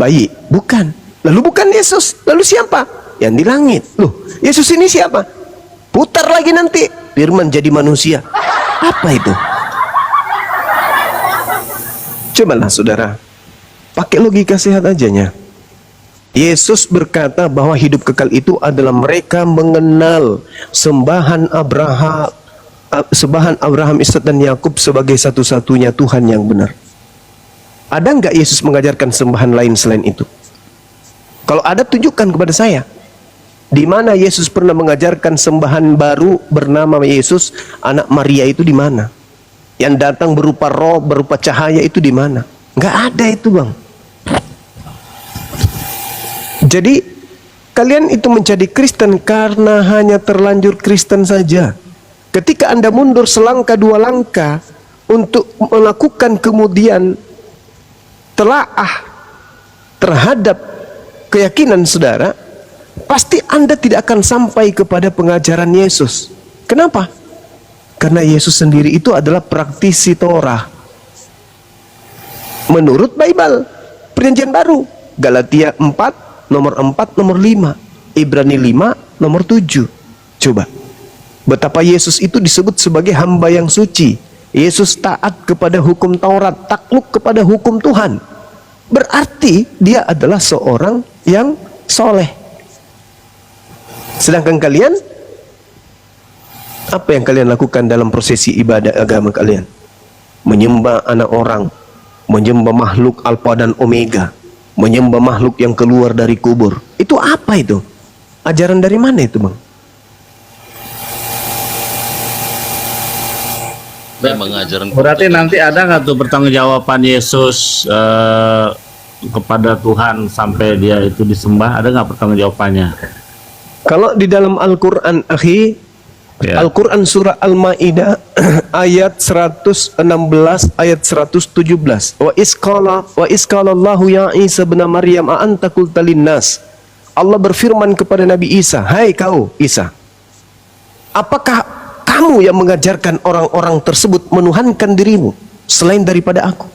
Bayi, bukan. Lalu bukan Yesus, lalu siapa? Yang di langit. Loh, Yesus ini siapa? Putar lagi nanti, firman jadi manusia. Apa itu? Cobalah saudara, pakai logika sehat ajanya. Yesus berkata bahwa hidup kekal itu adalah mereka mengenal sembahan Abraham, Ishak dan Yakub sebagai satu-satunya Tuhan yang benar. Ada nggak Yesus mengajarkan sembahan lain selain itu? Kalau ada, tunjukkan kepada saya. Di mana Yesus pernah mengajarkan sembahan baru bernama Yesus, anak Maria itu di mana? Yang datang berupa roh, berupa cahaya itu di mana? Nggak ada itu, Bang. Jadi kalian itu menjadi Kristen karena hanya terlanjur Kristen saja. Ketika Anda mundur selangkah 2 langkah untuk melakukan kemudian telaah terhadap keyakinan saudara, pasti Anda tidak akan sampai kepada pengajaran Yesus. Kenapa? Karena Yesus sendiri itu adalah praktisi Torah. Menurut Bible, Perjanjian Baru, Galatia 4, nomor 4, nomor 5, Ibrani 5, nomor 7. Coba, betapa Yesus itu disebut sebagai hamba yang suci. Yesus taat kepada hukum Taurat, takluk kepada hukum Tuhan. Berarti dia adalah seorang yang soleh. Sedangkan kalian, apa yang kalian lakukan dalam prosesi ibadah agama kalian? Menyembah anak orang, menyembah makhluk Alfa dan Omega, menyembah makhluk yang keluar dari kubur. Itu apa itu? Ajaran dari mana itu, Bang? Memang ajaran. Berarti nanti ada nggak tuh pertanggungjawaban Yesus kepada Tuhan sampai dia itu disembah? Ada nggak pertanggungjawabannya? Kalau di dalam Al-Quran, akhi, Al-Quran surah Al-Ma'idah ayat 116 ayat 117. Wa isqala Allahu ya Isa bin Maryam a anta qulta linnas. Allah berfirman kepada Nabi Isa, "Hai kau Isa, apakah kamu yang mengajarkan orang-orang tersebut menuhankan dirimu selain daripada aku?"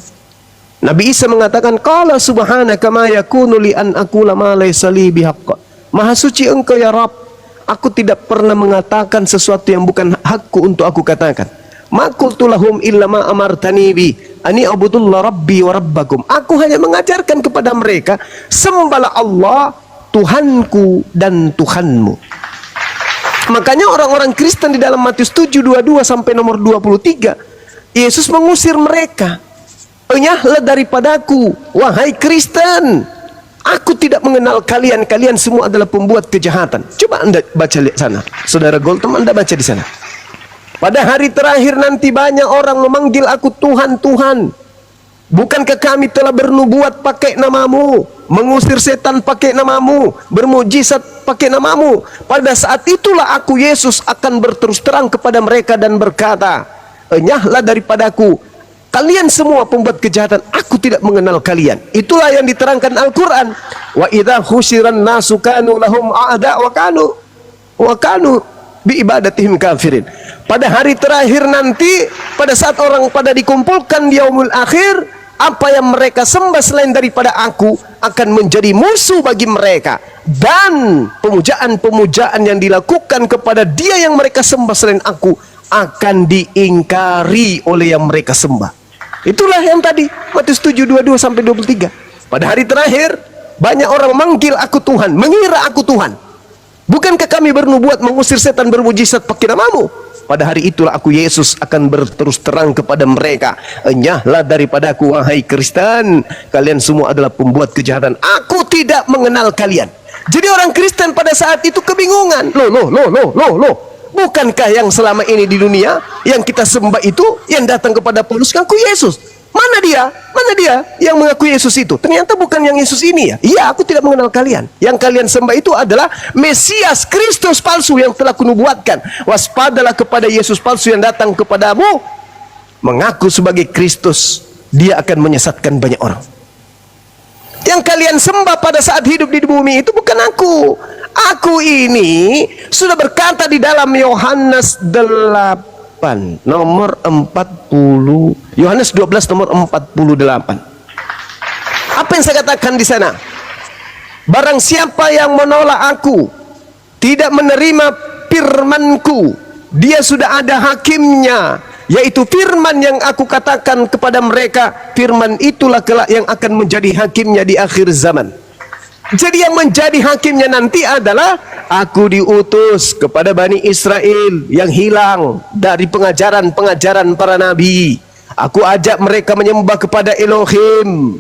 Nabi Isa mengatakan, "Qala subhanaka ma yakunu li an aqula ma laysa li bihaqq." Maha suci engkau ya Rabb, aku tidak pernah mengatakan sesuatu yang bukan hakku untuk aku katakan. Ma qultu lahum illa ma amartani bi ani abudullah rabbi wa rabbakum. Aku hanya mengajarkan kepada mereka, sembahlah Allah, Tuhanku dan Tuhanmu. Makanya orang-orang Kristen di dalam Matius 7:22 sampai nomor 23, Yesus mengusir mereka. Enyahlah daripadaku, wahai Kristen. Aku tidak mengenal kalian. Kalian semua adalah pembuat kejahatan. Coba Anda baca lihat sana. Saudara Goltom, Anda baca di sana. Pada hari terakhir nanti banyak orang memanggil aku Tuhan, Tuhan. Bukankah kami telah bernubuat pakai namamu, mengusir setan pakai namamu, bermujizat pakai namamu? Pada saat itulah aku Yesus akan berterus terang kepada mereka dan berkata, enyahlah daripadaku, kalian semua pembuat kejahatan, aku tidak mengenal kalian. Itulah yang diterangkan Al-Quran. Wa idza khusyiran nasu kanu lahum a'da wa kanu bi ibadatihim kafirin. Pada hari terakhir nanti, pada saat orang pada dikumpulkan di yaumul akhir, apa yang mereka sembah selain daripada aku akan menjadi musuh bagi mereka, dan pemujaan-pemujaan yang dilakukan kepada dia yang mereka sembah selain aku akan diingkari oleh yang mereka sembah. Itulah yang tadi Matius 7:22 sampai 23. Pada hari terakhir banyak orang memanggil aku Tuhan, mengira aku Tuhan. Bukankah kami bernubuat mengusir setan, bermujizat pakai namamu? Pada hari itulah aku Yesus akan berterus terang kepada mereka, enyahlah daripadaku wahai Kristen, kalian semua adalah pembuat kejahatan, aku tidak mengenal kalian. Jadi orang Kristen pada saat itu kebingungan. Loh, bukankah yang selama ini di dunia yang kita sembah itu, yang datang kepada Paulus ngaku Yesus? Mana dia yang mengaku Yesus itu? Ternyata bukan yang Yesus ini ya. Iya, aku tidak mengenal kalian. Yang kalian sembah itu adalah Mesias Kristus palsu yang telah kunubuatkan. Waspadalah kepada Yesus palsu yang datang kepadamu mengaku sebagai Kristus. Dia akan menyesatkan banyak orang. Yang kalian sembah pada saat hidup di bumi itu bukan aku. Aku ini sudah berkata di dalam Yohanes 8 nomor 40, Yohanes 12 nomor 48. Apa yang saya katakan di sana? Barang siapa yang menolak aku, tidak menerima firmanku, dia sudah ada hakimnya, yaitu firman yang aku katakan kepada mereka. Firman itulah kelak yang akan menjadi hakimnya di akhir zaman. Jadi yang menjadi hakimnya nanti adalah aku diutus kepada Bani Israel yang hilang dari pengajaran-pengajaran para nabi. Aku ajak mereka menyembah kepada Elohim.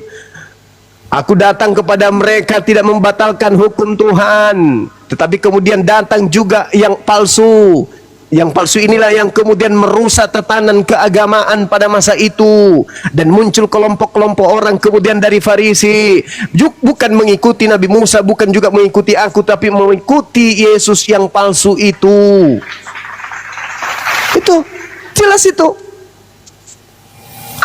Aku datang kepada mereka tidak membatalkan hukum Tuhan, tetapi kemudian datang juga yang palsu. Yang palsu inilah yang kemudian merusak tatanan keagamaan pada masa itu, dan muncul kelompok-kelompok orang kemudian dari Farisi, bukan mengikuti Nabi Musa, bukan juga mengikuti aku, tapi mengikuti Yesus yang palsu itu. Itu jelas itu.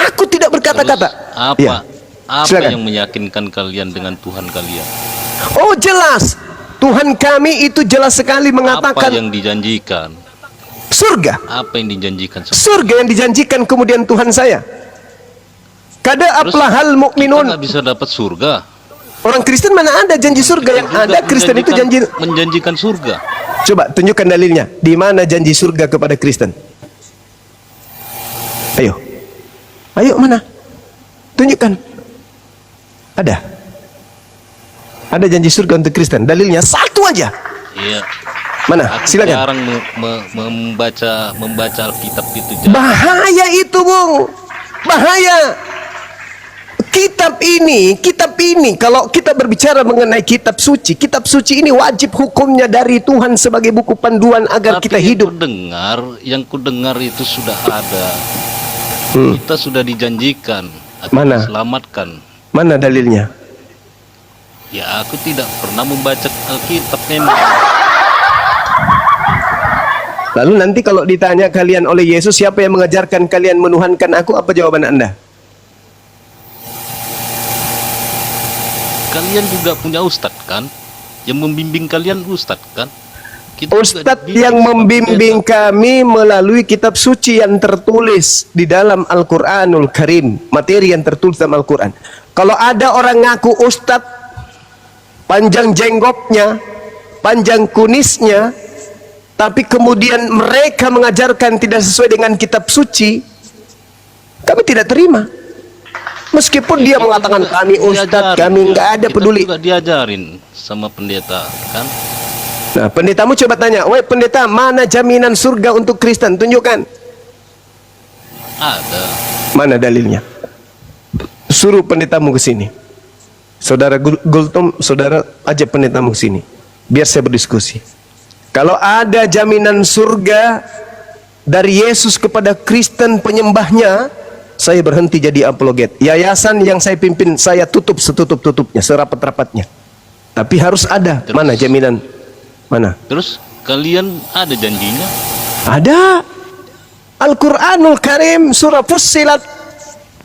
Aku tidak berkata-kata. Apa? Ya. Apa Silakan. yang meyakinkan kalian dengan Tuhan kalian? Oh jelas, Tuhan kami itu jelas sekali mengatakan Apa yang dijanjikan? surga. Apa yang dijanjikan? Surga yang dijanjikan kemudian Tuhan saya. Kada aplahal mukminun. Kita nggak bisa dapat surga. Orang Kristen mana ada janji surga? Yang ada Kristen itu janji menjanjikan surga. Coba tunjukkan dalilnya. Di mana janji surga kepada Kristen? Ayo. Ayo mana? Tunjukkan. Ada janji surga untuk Kristen. Dalilnya satu aja. Iya. Mana? Aku Silakan. jarang membaca Alkitab itu. Bahaya itu, Bung. Bahaya. Kitab ini kalau kita berbicara mengenai kitab suci ini wajib hukumnya dari Tuhan sebagai buku panduan agar kita hidup. Yang kudengar itu sudah ada. Kita sudah dijanjikan akan Mana? diselamatkan. Mana dalilnya? Ya, aku tidak pernah membaca Alkitab memang. Lalu nanti kalau ditanya kalian oleh Yesus, siapa yang mengajarkan kalian menuhankan aku? Apa jawaban Anda? Kalian juga punya ustadz kan? Yang membimbing kalian ustadz kan? Ustadz yang membimbing kami melalui kitab suci yang tertulis di dalam Al-Quranul Karim, materi yang tertulis dalam Al-Quran. Kalau ada orang ngaku ustadz, panjang jenggotnya, panjang kunisnya, tapi kemudian mereka mengajarkan tidak sesuai dengan kitab suci, kami tidak terima. Meskipun dia mengatakan kami ustadz, kami nggak ada peduli. Kita juga diajarin sama pendeta kan? Nah, pendetamu coba tanya, woi pendeta, mana jaminan surga untuk Kristen? Tunjukkan. Ada. Mana dalilnya? Suruh pendetamu ke sini. Saudara Gultom, saudara ajak pendetamu ke sini. Biar saya berdiskusi. Kalau ada jaminan surga dari Yesus kepada Kristen penyembahnya, saya berhenti jadi apologet. Yayasan yang saya pimpin, saya tutup setutup-tutupnya, serapat-rapatnya. Tapi harus ada. Terus? Mana jaminan? Mana? Terus kalian ada janjinya? Ada. Al-Quranul Karim surah Fussilat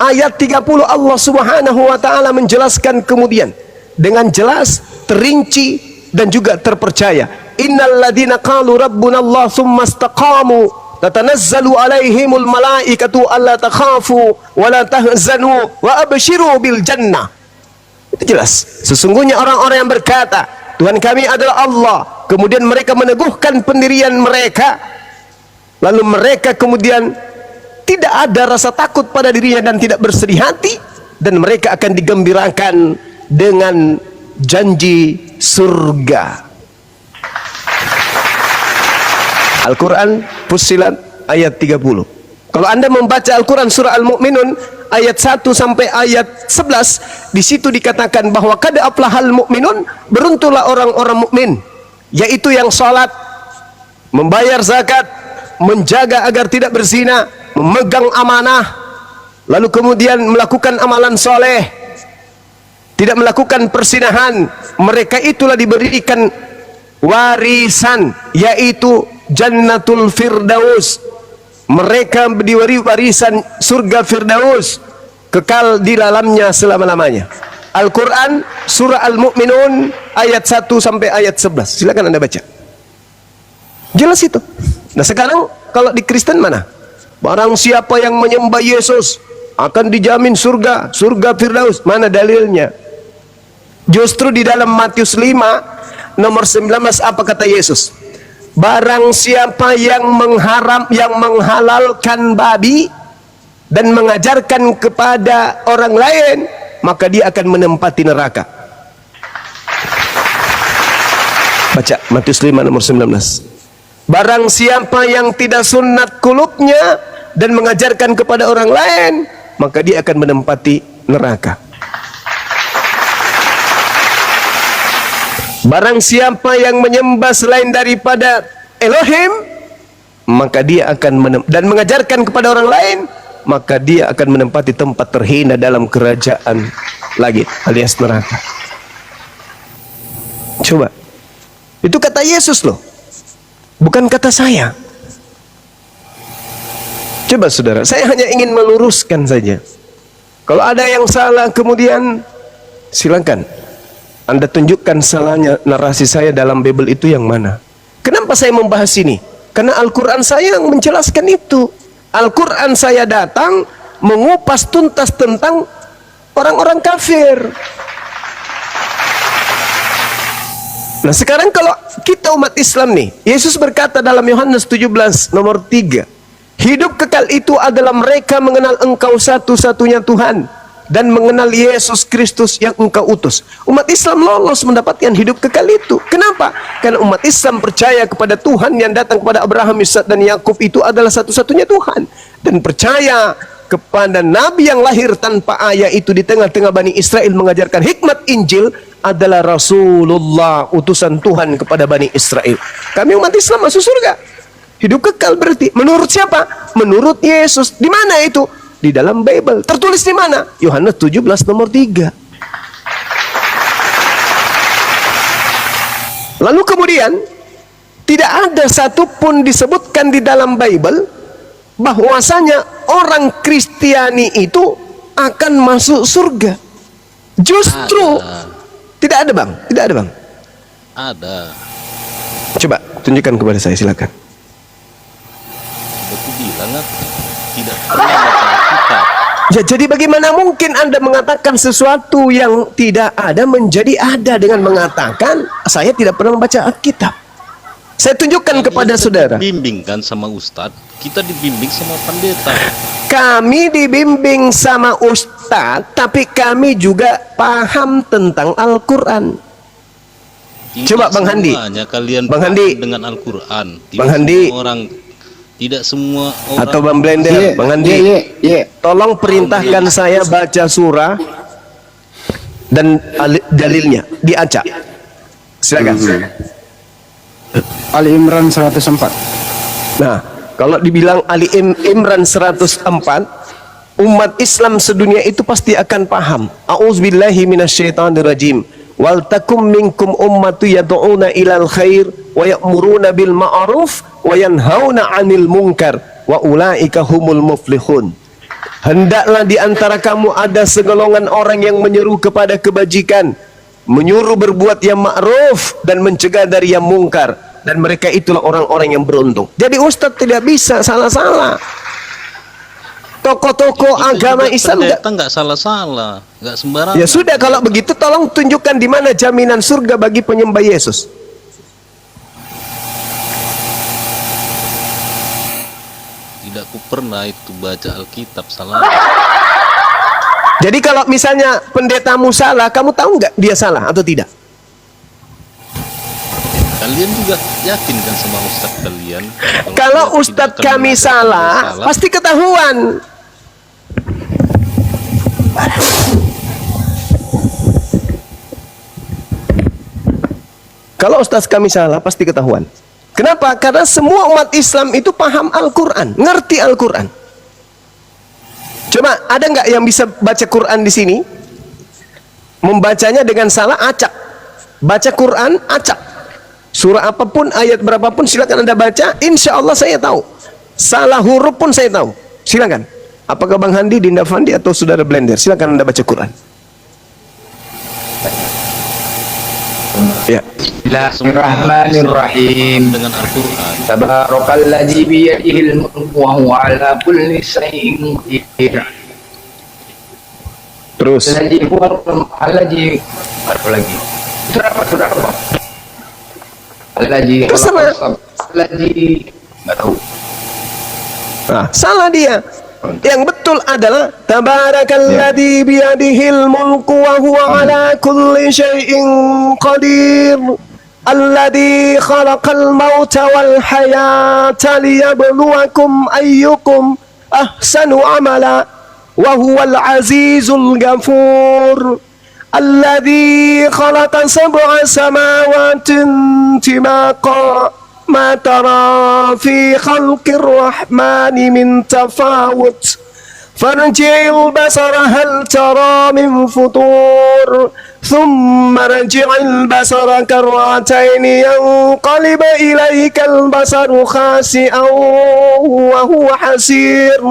ayat 30, Allah Subhanahu wa taala menjelaskan kemudian dengan jelas, terinci dan juga terpercaya. Innal ladzina qalu rabbuna Allah tsumma istaqamu tatanazzalu alaihimul malaikatu alla takhafu wa la tahzanu wa abshiru bil jannah. Itu jelas. Sesungguhnya orang-orang yang berkata Tuhan kami adalah Allah, kemudian mereka meneguhkan pendirian mereka, lalu mereka kemudian tidak ada rasa takut pada dirinya dan tidak bersedih hati, dan mereka akan digembirakan dengan janji surga. Al-Quran Fussilat ayat 30. Kalau Anda membaca Al-Quran surah Al-Mu'minun ayat 1 sampai ayat 11, di situ dikatakan bahwa qad aflahal mu'minun, beruntunglah orang-orang mukmin, yaitu yang salat, membayar zakat, menjaga agar tidak berzina, memegang amanah, lalu kemudian melakukan amalan soleh, tidak melakukan persinahan. Mereka itulah diberikan warisan, yaitu Jannatul Firdaus. Mereka diberi warisan surga Firdaus, kekal di dalamnya selama-lamanya. Al-Quran surah Al-Mu'minun ayat 1 sampai ayat 11. Silakan Anda baca. Jelas itu. Nah sekarang kalau di Kristen mana? Barang siapa yang menyembah Yesus akan dijamin surga, surga Firdaus. Mana dalilnya? Justru di dalam Matius 5 nomor 19 apa kata Yesus? Barang siapa yang menghalalkan babi dan mengajarkan kepada orang lain, maka dia akan menempati neraka. Baca Matius 5 nomor 19. Barang siapa yang tidak sunat kulubnya dan mengajarkan kepada orang lain, maka dia akan menempati neraka. Barang siapa yang menyembah selain daripada Elohim, maka dia akan dan mengajarkan kepada orang lain, maka dia akan menempati tempat terhina dalam kerajaan langit alias neraka. Coba, itu kata Yesus loh, bukan kata saya. Coba saudara, saya hanya ingin meluruskan saja. Kalau ada yang salah kemudian silakan Anda tunjukkan salahnya narasi saya dalam Bible itu yang mana. Kenapa saya membahas ini? Karena Al-Quran saya yang menjelaskan itu. Al-Quran saya datang mengupas tuntas tentang orang-orang kafir. Nah sekarang kalau kita umat Islam nih, Yesus berkata dalam Yohanes 17 nomor 3, hidup kekal itu adalah mereka mengenal Engkau satu-satunya Tuhan dan mengenal Yesus Kristus yang Engkau utus. Umat Islam lolos mendapatkan hidup kekal itu. Kenapa? Karena umat Islam percaya kepada Tuhan yang datang kepada Abraham, Ishak dan Yakub itu adalah satu-satunya Tuhan, dan percaya kepada Nabi yang lahir tanpa ayah itu di tengah-tengah Bani Israel mengajarkan hikmat Injil adalah Rasulullah, utusan Tuhan kepada Bani Israel. Kami umat Islam masuk surga. Hidup kekal berarti menurut siapa? Menurut Yesus. Di mana itu? Di dalam Bible. Tertulis di mana? Yohanes 17 nomor 3. Lalu kemudian tidak ada satupun disebutkan di dalam Bible bahwasanya orang Kristiani itu akan masuk surga. Justru tidak ada bang, tidak ada bang. Ada. Coba tunjukkan kepada saya, silakan. Betul bilang tidak pernah baca Alkitab. Ya, jadi bagaimana mungkin Anda mengatakan sesuatu yang tidak ada menjadi ada dengan mengatakan saya tidak pernah membaca Alkitab? Saya tunjukkan kepada saudara. Dibimbingkan sama Ustadz, kita dibimbing sama pendeta. Kami dibimbing sama Ustadz, tapi kami juga paham tentang Al-Quran. Coba Bang Handi. Kalian Bang Handi dengan Al-Quran. Bang Handi. Tidak semua orang atau Bang Blender, Bang Andi, tolong perintahkan saya baca surah dan dalilnya diacak. Silakan. Ali Imran 104. Nah, kalau dibilang Ali Imran 104, umat Islam sedunia itu pasti akan paham. A'udzubillahi minasyaitonirrajim. Wal takum minkum ummatu yad'una ilal khair wa ya'muruna bil ma'ruf wa yanhauna 'anil munkar wa ulaika humul muflihun. Hendaklah di antara kamu ada segolongan orang yang menyeru kepada kebajikan, menyuruh berbuat yang ma'ruf dan mencegah dari yang mungkar, dan mereka itulah orang-orang yang beruntung. Jadi Ustadz tidak bisa salah-salah. Tokoh-tokoh agama Islam nggak salah-salah, nggak sembarangan. Ya sudah, kalau begitu tolong tunjukkan di mana jaminan surga bagi penyembah Yesus. Tidak ku pernah itu baca Alkitab salah. Jadi kalau misalnya pendetamu salah, kamu tahu nggak dia salah atau tidak? Kalian juga yakin kan sama Ustadz kalian? Kalau Ustadz kami salah, pasti ketahuan. Kalau Ustadz kami salah, pasti ketahuan. Kenapa? Karena semua umat Islam itu paham Al-Quran, ngerti Al-Quran. Coba, ada nggak yang bisa baca Quran di sini? Membacanya dengan salah, acak. Baca Quran, acak. Surah apapun, ayat berapapun, silakan Anda baca. Insya Allah saya tahu. Salah huruf pun saya tahu. Silakan. Apakah Bang Handi, Dinda Fandi, atau Saudara Blender? Silakan Anda baca Quran. Ya. Bismillahirrahmanirrahim. dengan Al-Quran. Tabarakalladzi biyadihil mulku wa huwa ala kulli syai'in qadir. Terus. Alladzi apa lagi? Sudah apa? Alladzi enggak tahu. Nah, salah dia. Yang betul adalah tabarakalladzi biyadihil mulku wa huwa ala kulli syai'in qadir. Alladzi khalaqal mauta wal hayata liyabluwakum ayyukum ahsanu amala wa huwal azizul ghafur. Alladzi khalaqa sab'a samawatin tibaqa ما ترى في خلق الرحمن من تفاوت فارجع البصر هل ترى من فطور ثم رجع البصر كرتين ينقلب إليك البصر خاسئا وهو حسير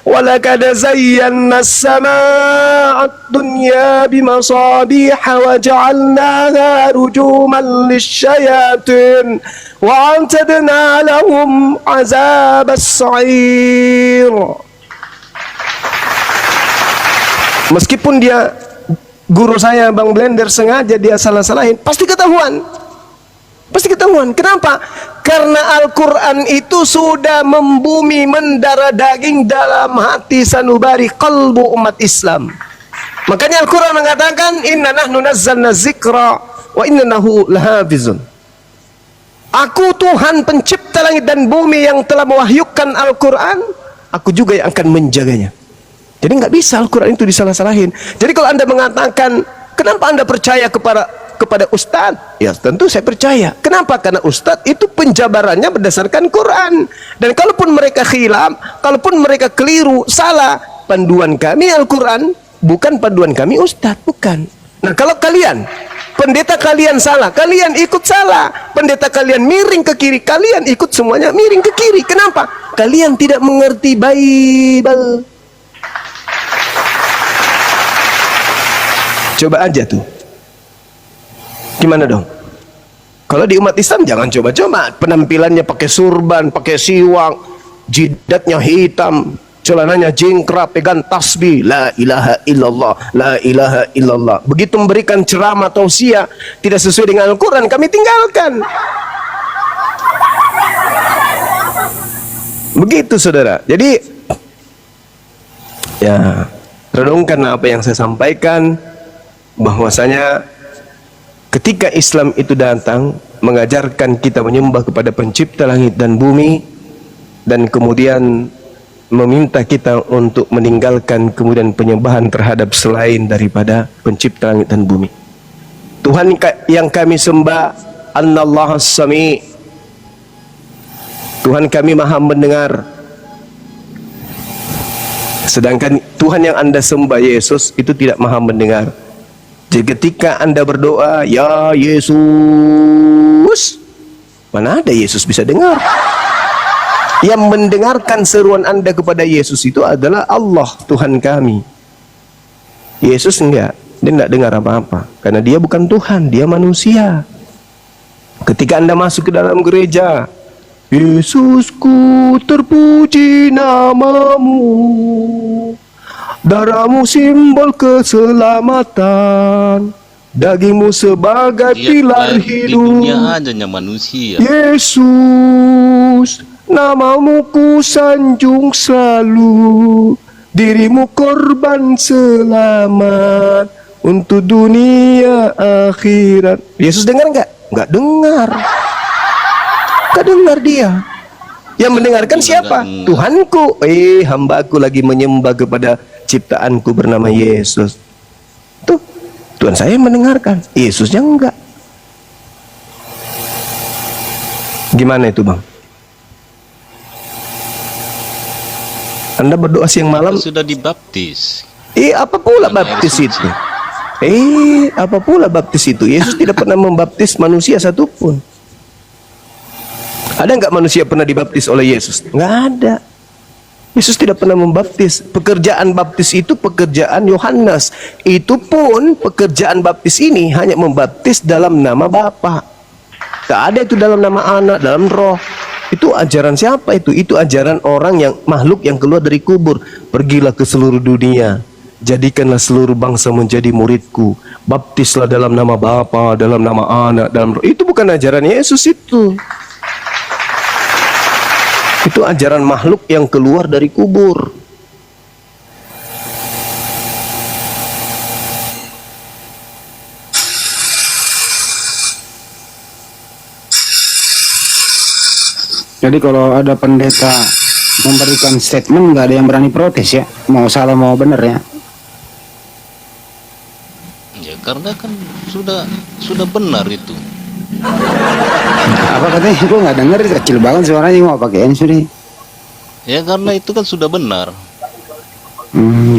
ولقد زينا السماء الدنيا بمصابيح وجعلناها رجوما للشياطين وأعتدنا لهم عذاب السعير. Meskipun dia guru saya Bang Blender sengaja dia salah-salahin, pasti ketahuan. Pasti ketahuan. Kenapa? Karena Al-Quran itu sudah membumi mendarah daging dalam hati sanubari qalbu umat Islam. Makanya Al-Quran mengatakan inna nahnu nazzalna zikra wa inna nahu lahafizun. Aku Tuhan pencipta langit dan bumi yang telah mewahyukan Al-Quran, aku juga yang akan menjaganya. Jadi nggak bisa Al-Quran itu disalah-salahin. Jadi kalau Anda mengatakan, kenapa Anda percaya kepada Ustadz? Ya tentu saya percaya. Kenapa? Karena Ustadz itu penjabarannya berdasarkan Quran. Dan kalaupun mereka khilaf, kalaupun mereka keliru, salah, panduan kami Al-Quran, bukan panduan kami Ustadz, bukan. Nah kalau kalian, pendeta kalian salah, kalian ikut salah. Pendeta kalian miring ke kiri, kalian ikut semuanya miring ke kiri. Kenapa? Kalian tidak mengerti Bible. Coba aja tuh. Gimana dong? Kalau di umat Islam jangan coba-coba. Penampilannya pakai surban, pakai siwak, jidatnya hitam, celananya jingkrap, pegang tasbih, la ilaha illallah, la ilaha illallah. Begitu memberikan ceramah tausiah tidak sesuai dengan Al-Quran, kami tinggalkan. Begitu saudara. Jadi ya, renungkan apa yang saya sampaikan, bahwasanya ketika Islam itu datang mengajarkan kita menyembah kepada pencipta langit dan bumi, dan kemudian meminta kita untuk meninggalkan kemudian penyembahan terhadap selain daripada pencipta langit dan bumi. Tuhan yang kami sembah Annallahu as-Sami', Tuhan kami maha mendengar. Sedangkan Tuhan yang Anda sembah Yesus itu tidak maha mendengar. Jadi ketika Anda berdoa, ya Yesus, mana ada Yesus bisa dengar? Yang mendengarkan seruan Anda kepada Yesus itu adalah Allah, Tuhan kami. Yesus enggak, dia enggak dengar apa-apa, karena dia bukan Tuhan, dia manusia. Ketika Anda masuk ke dalam gereja, Yesusku terpuji namamu, darahmu simbol keselamatan, dagingmu sebagai pilar Di hidup. dunia adanya manusia. Yesus, namamu ku sanjung selalu, dirimu korban selamat untuk dunia akhirat. Yesus dengar enggak? Enggak dengar. Enggak dengar dia. Yang mendengarkan siapa? Tuhanku. Hambaku lagi menyembah kepada ciptaanku bernama Yesus. Tuh, Tuhan saya mendengarkan, Yesusnya enggak. Gimana itu bang? Anda berdoa siang malam Sudah dibaptis. apa pula baptis itu? Apa pula baptis itu? Yesus tidak pernah membaptis manusia satupun. Ada nggak manusia pernah dibaptis oleh Yesus? Nggak ada. Yesus tidak pernah membaptis. Pekerjaan baptis itu pekerjaan Yohanes. Itu pun pekerjaan baptis ini hanya membaptis dalam nama Bapa. Tak ada itu dalam nama Anak, dalam Roh. Itu ajaran siapa itu? Itu ajaran orang yang makhluk yang keluar dari kubur. Pergilah ke seluruh dunia, jadikanlah seluruh bangsa menjadi muridku. Baptislah dalam nama Bapa, dalam nama Anak, dalam Roh. Itu bukan ajaran Yesus itu. Itu ajaran makhluk yang keluar dari kubur. Jadi kalau ada pendeta memberikan statement, nggak ada yang berani protes ya, mau salah mau benar ya. Ya karena kan sudah benar itu. Apa katanya? Gue nggak denger, kecil banget suaranya, mau pakai suri. Ya karena itu kan sudah benar.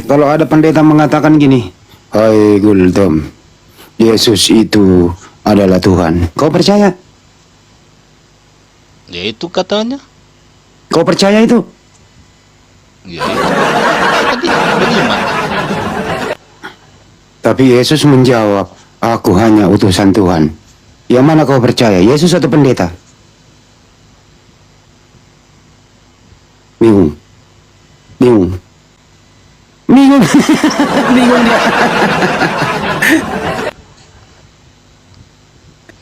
Kalau ada pendeta mengatakan gini, hai Gultom, Yesus itu adalah Tuhan, kau percaya? Ya itu katanya. Kau percaya itu? Ya itu tadi beriman. Tapi Yesus menjawab, aku hanya utusan Tuhan. Yang mana kau percaya, Yesus atau pendeta? Bingung. Bingung dia.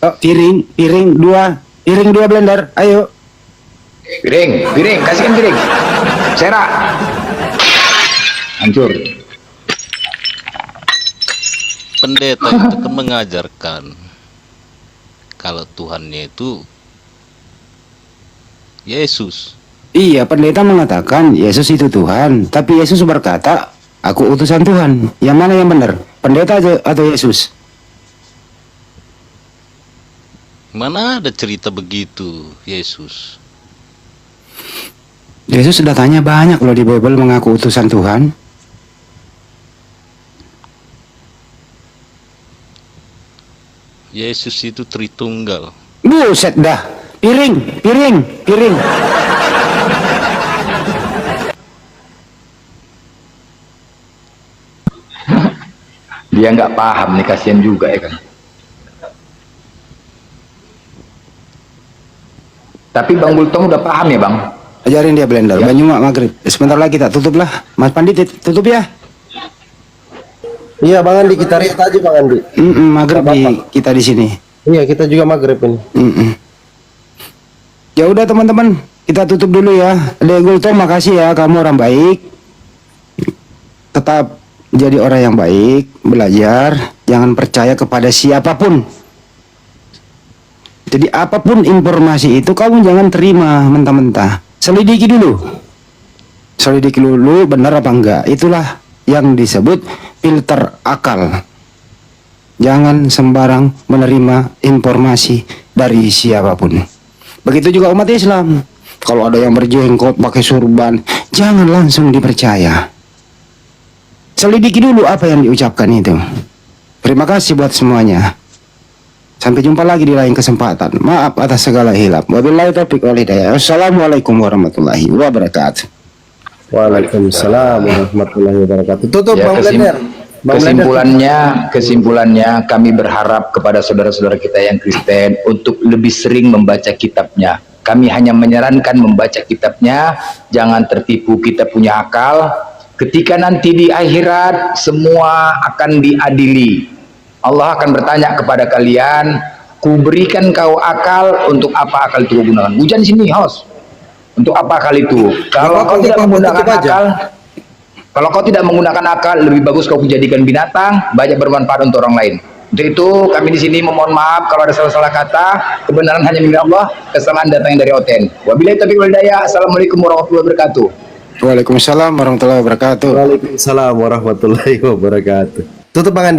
Oh, piring dua blender, ayo. Piring, kasihkan piring. Serak. Hancur. Pendeta itu kan mengajarkan kalau Tuhannya itu Yesus. Iya, pendeta mengatakan Yesus itu Tuhan, tapi Yesus berkata, aku utusan Tuhan. Yang mana yang benar? Pendeta atau Yesus? Mana ada cerita begitu Yesus? Yesus sudah tanya banyak loh di Bible mengaku utusan Tuhan. Yesus itu Tritunggal. Buset dah. Piring. Dia nggak paham nih, kasihan juga ya kan. Tapi Bang Bultong udah paham ya Bang? Ajarin dia blender, Ya. Banyuma maghrib. Sebentar lagi kita tutup lah. Mas Pandit tutup ya. Iya Bang Andi, kita lihat aja Bang Andi. Maghrib kita di sini. Iya, kita juga maghrib ini. Ya udah teman-teman, kita tutup dulu ya. Dek Gultom, makasih ya, kamu orang baik. Tetap jadi orang yang baik, belajar, jangan percaya kepada siapapun. Jadi apapun informasi itu kamu jangan terima mentah-mentah. Selidiki dulu benar apa enggak. Itulah yang disebut filter akal. Jangan sembarang menerima informasi dari siapapun. Begitu juga umat Islam. Kalau ada yang berjenggot pakai surban, jangan langsung dipercaya. Selidiki dulu apa yang diucapkan itu. Terima kasih buat semuanya. Sampai jumpa lagi di lain kesempatan. Maaf atas segala hilaf. Wabillahi taufiq wal hidayah. Wassalamualaikum warahmatullahi wabarakatuh. Waalaikumsalam warahmatullahi wabarakatuh. Tutup Ya, Bang Blender. kesimpulannya kami berharap kepada saudara-saudara kita yang Kristen untuk lebih sering membaca kitabnya. Kami hanya menyarankan membaca kitabnya, jangan tertipu kita punya akal. Ketika nanti di akhirat semua akan diadili. Allah akan bertanya kepada kalian, kuberikan kau akal, untuk apa akal itu gunakan? Hujan sini, host. Untuk apa akal itu? Kalau kau tidak menggunakan akal, kalau kau tidak menggunakan akal, lebih bagus kau jadikan binatang, banyak bermanfaat untuk orang lain. Untuk itu kami di sini memohon maaf kalau ada salah-salah kata. Kebenaran hanya milik Allah, kesalahan datangnya dari Oten. Wabillahi taufiq wal hidayah. Assalamualaikum warahmatullahi wabarakatuh. Waalaikumsalam warahmatullahi wabarakatuh. Waalaikumsalam warahmatullahi wabarakatuh. Tutup Bang Andi.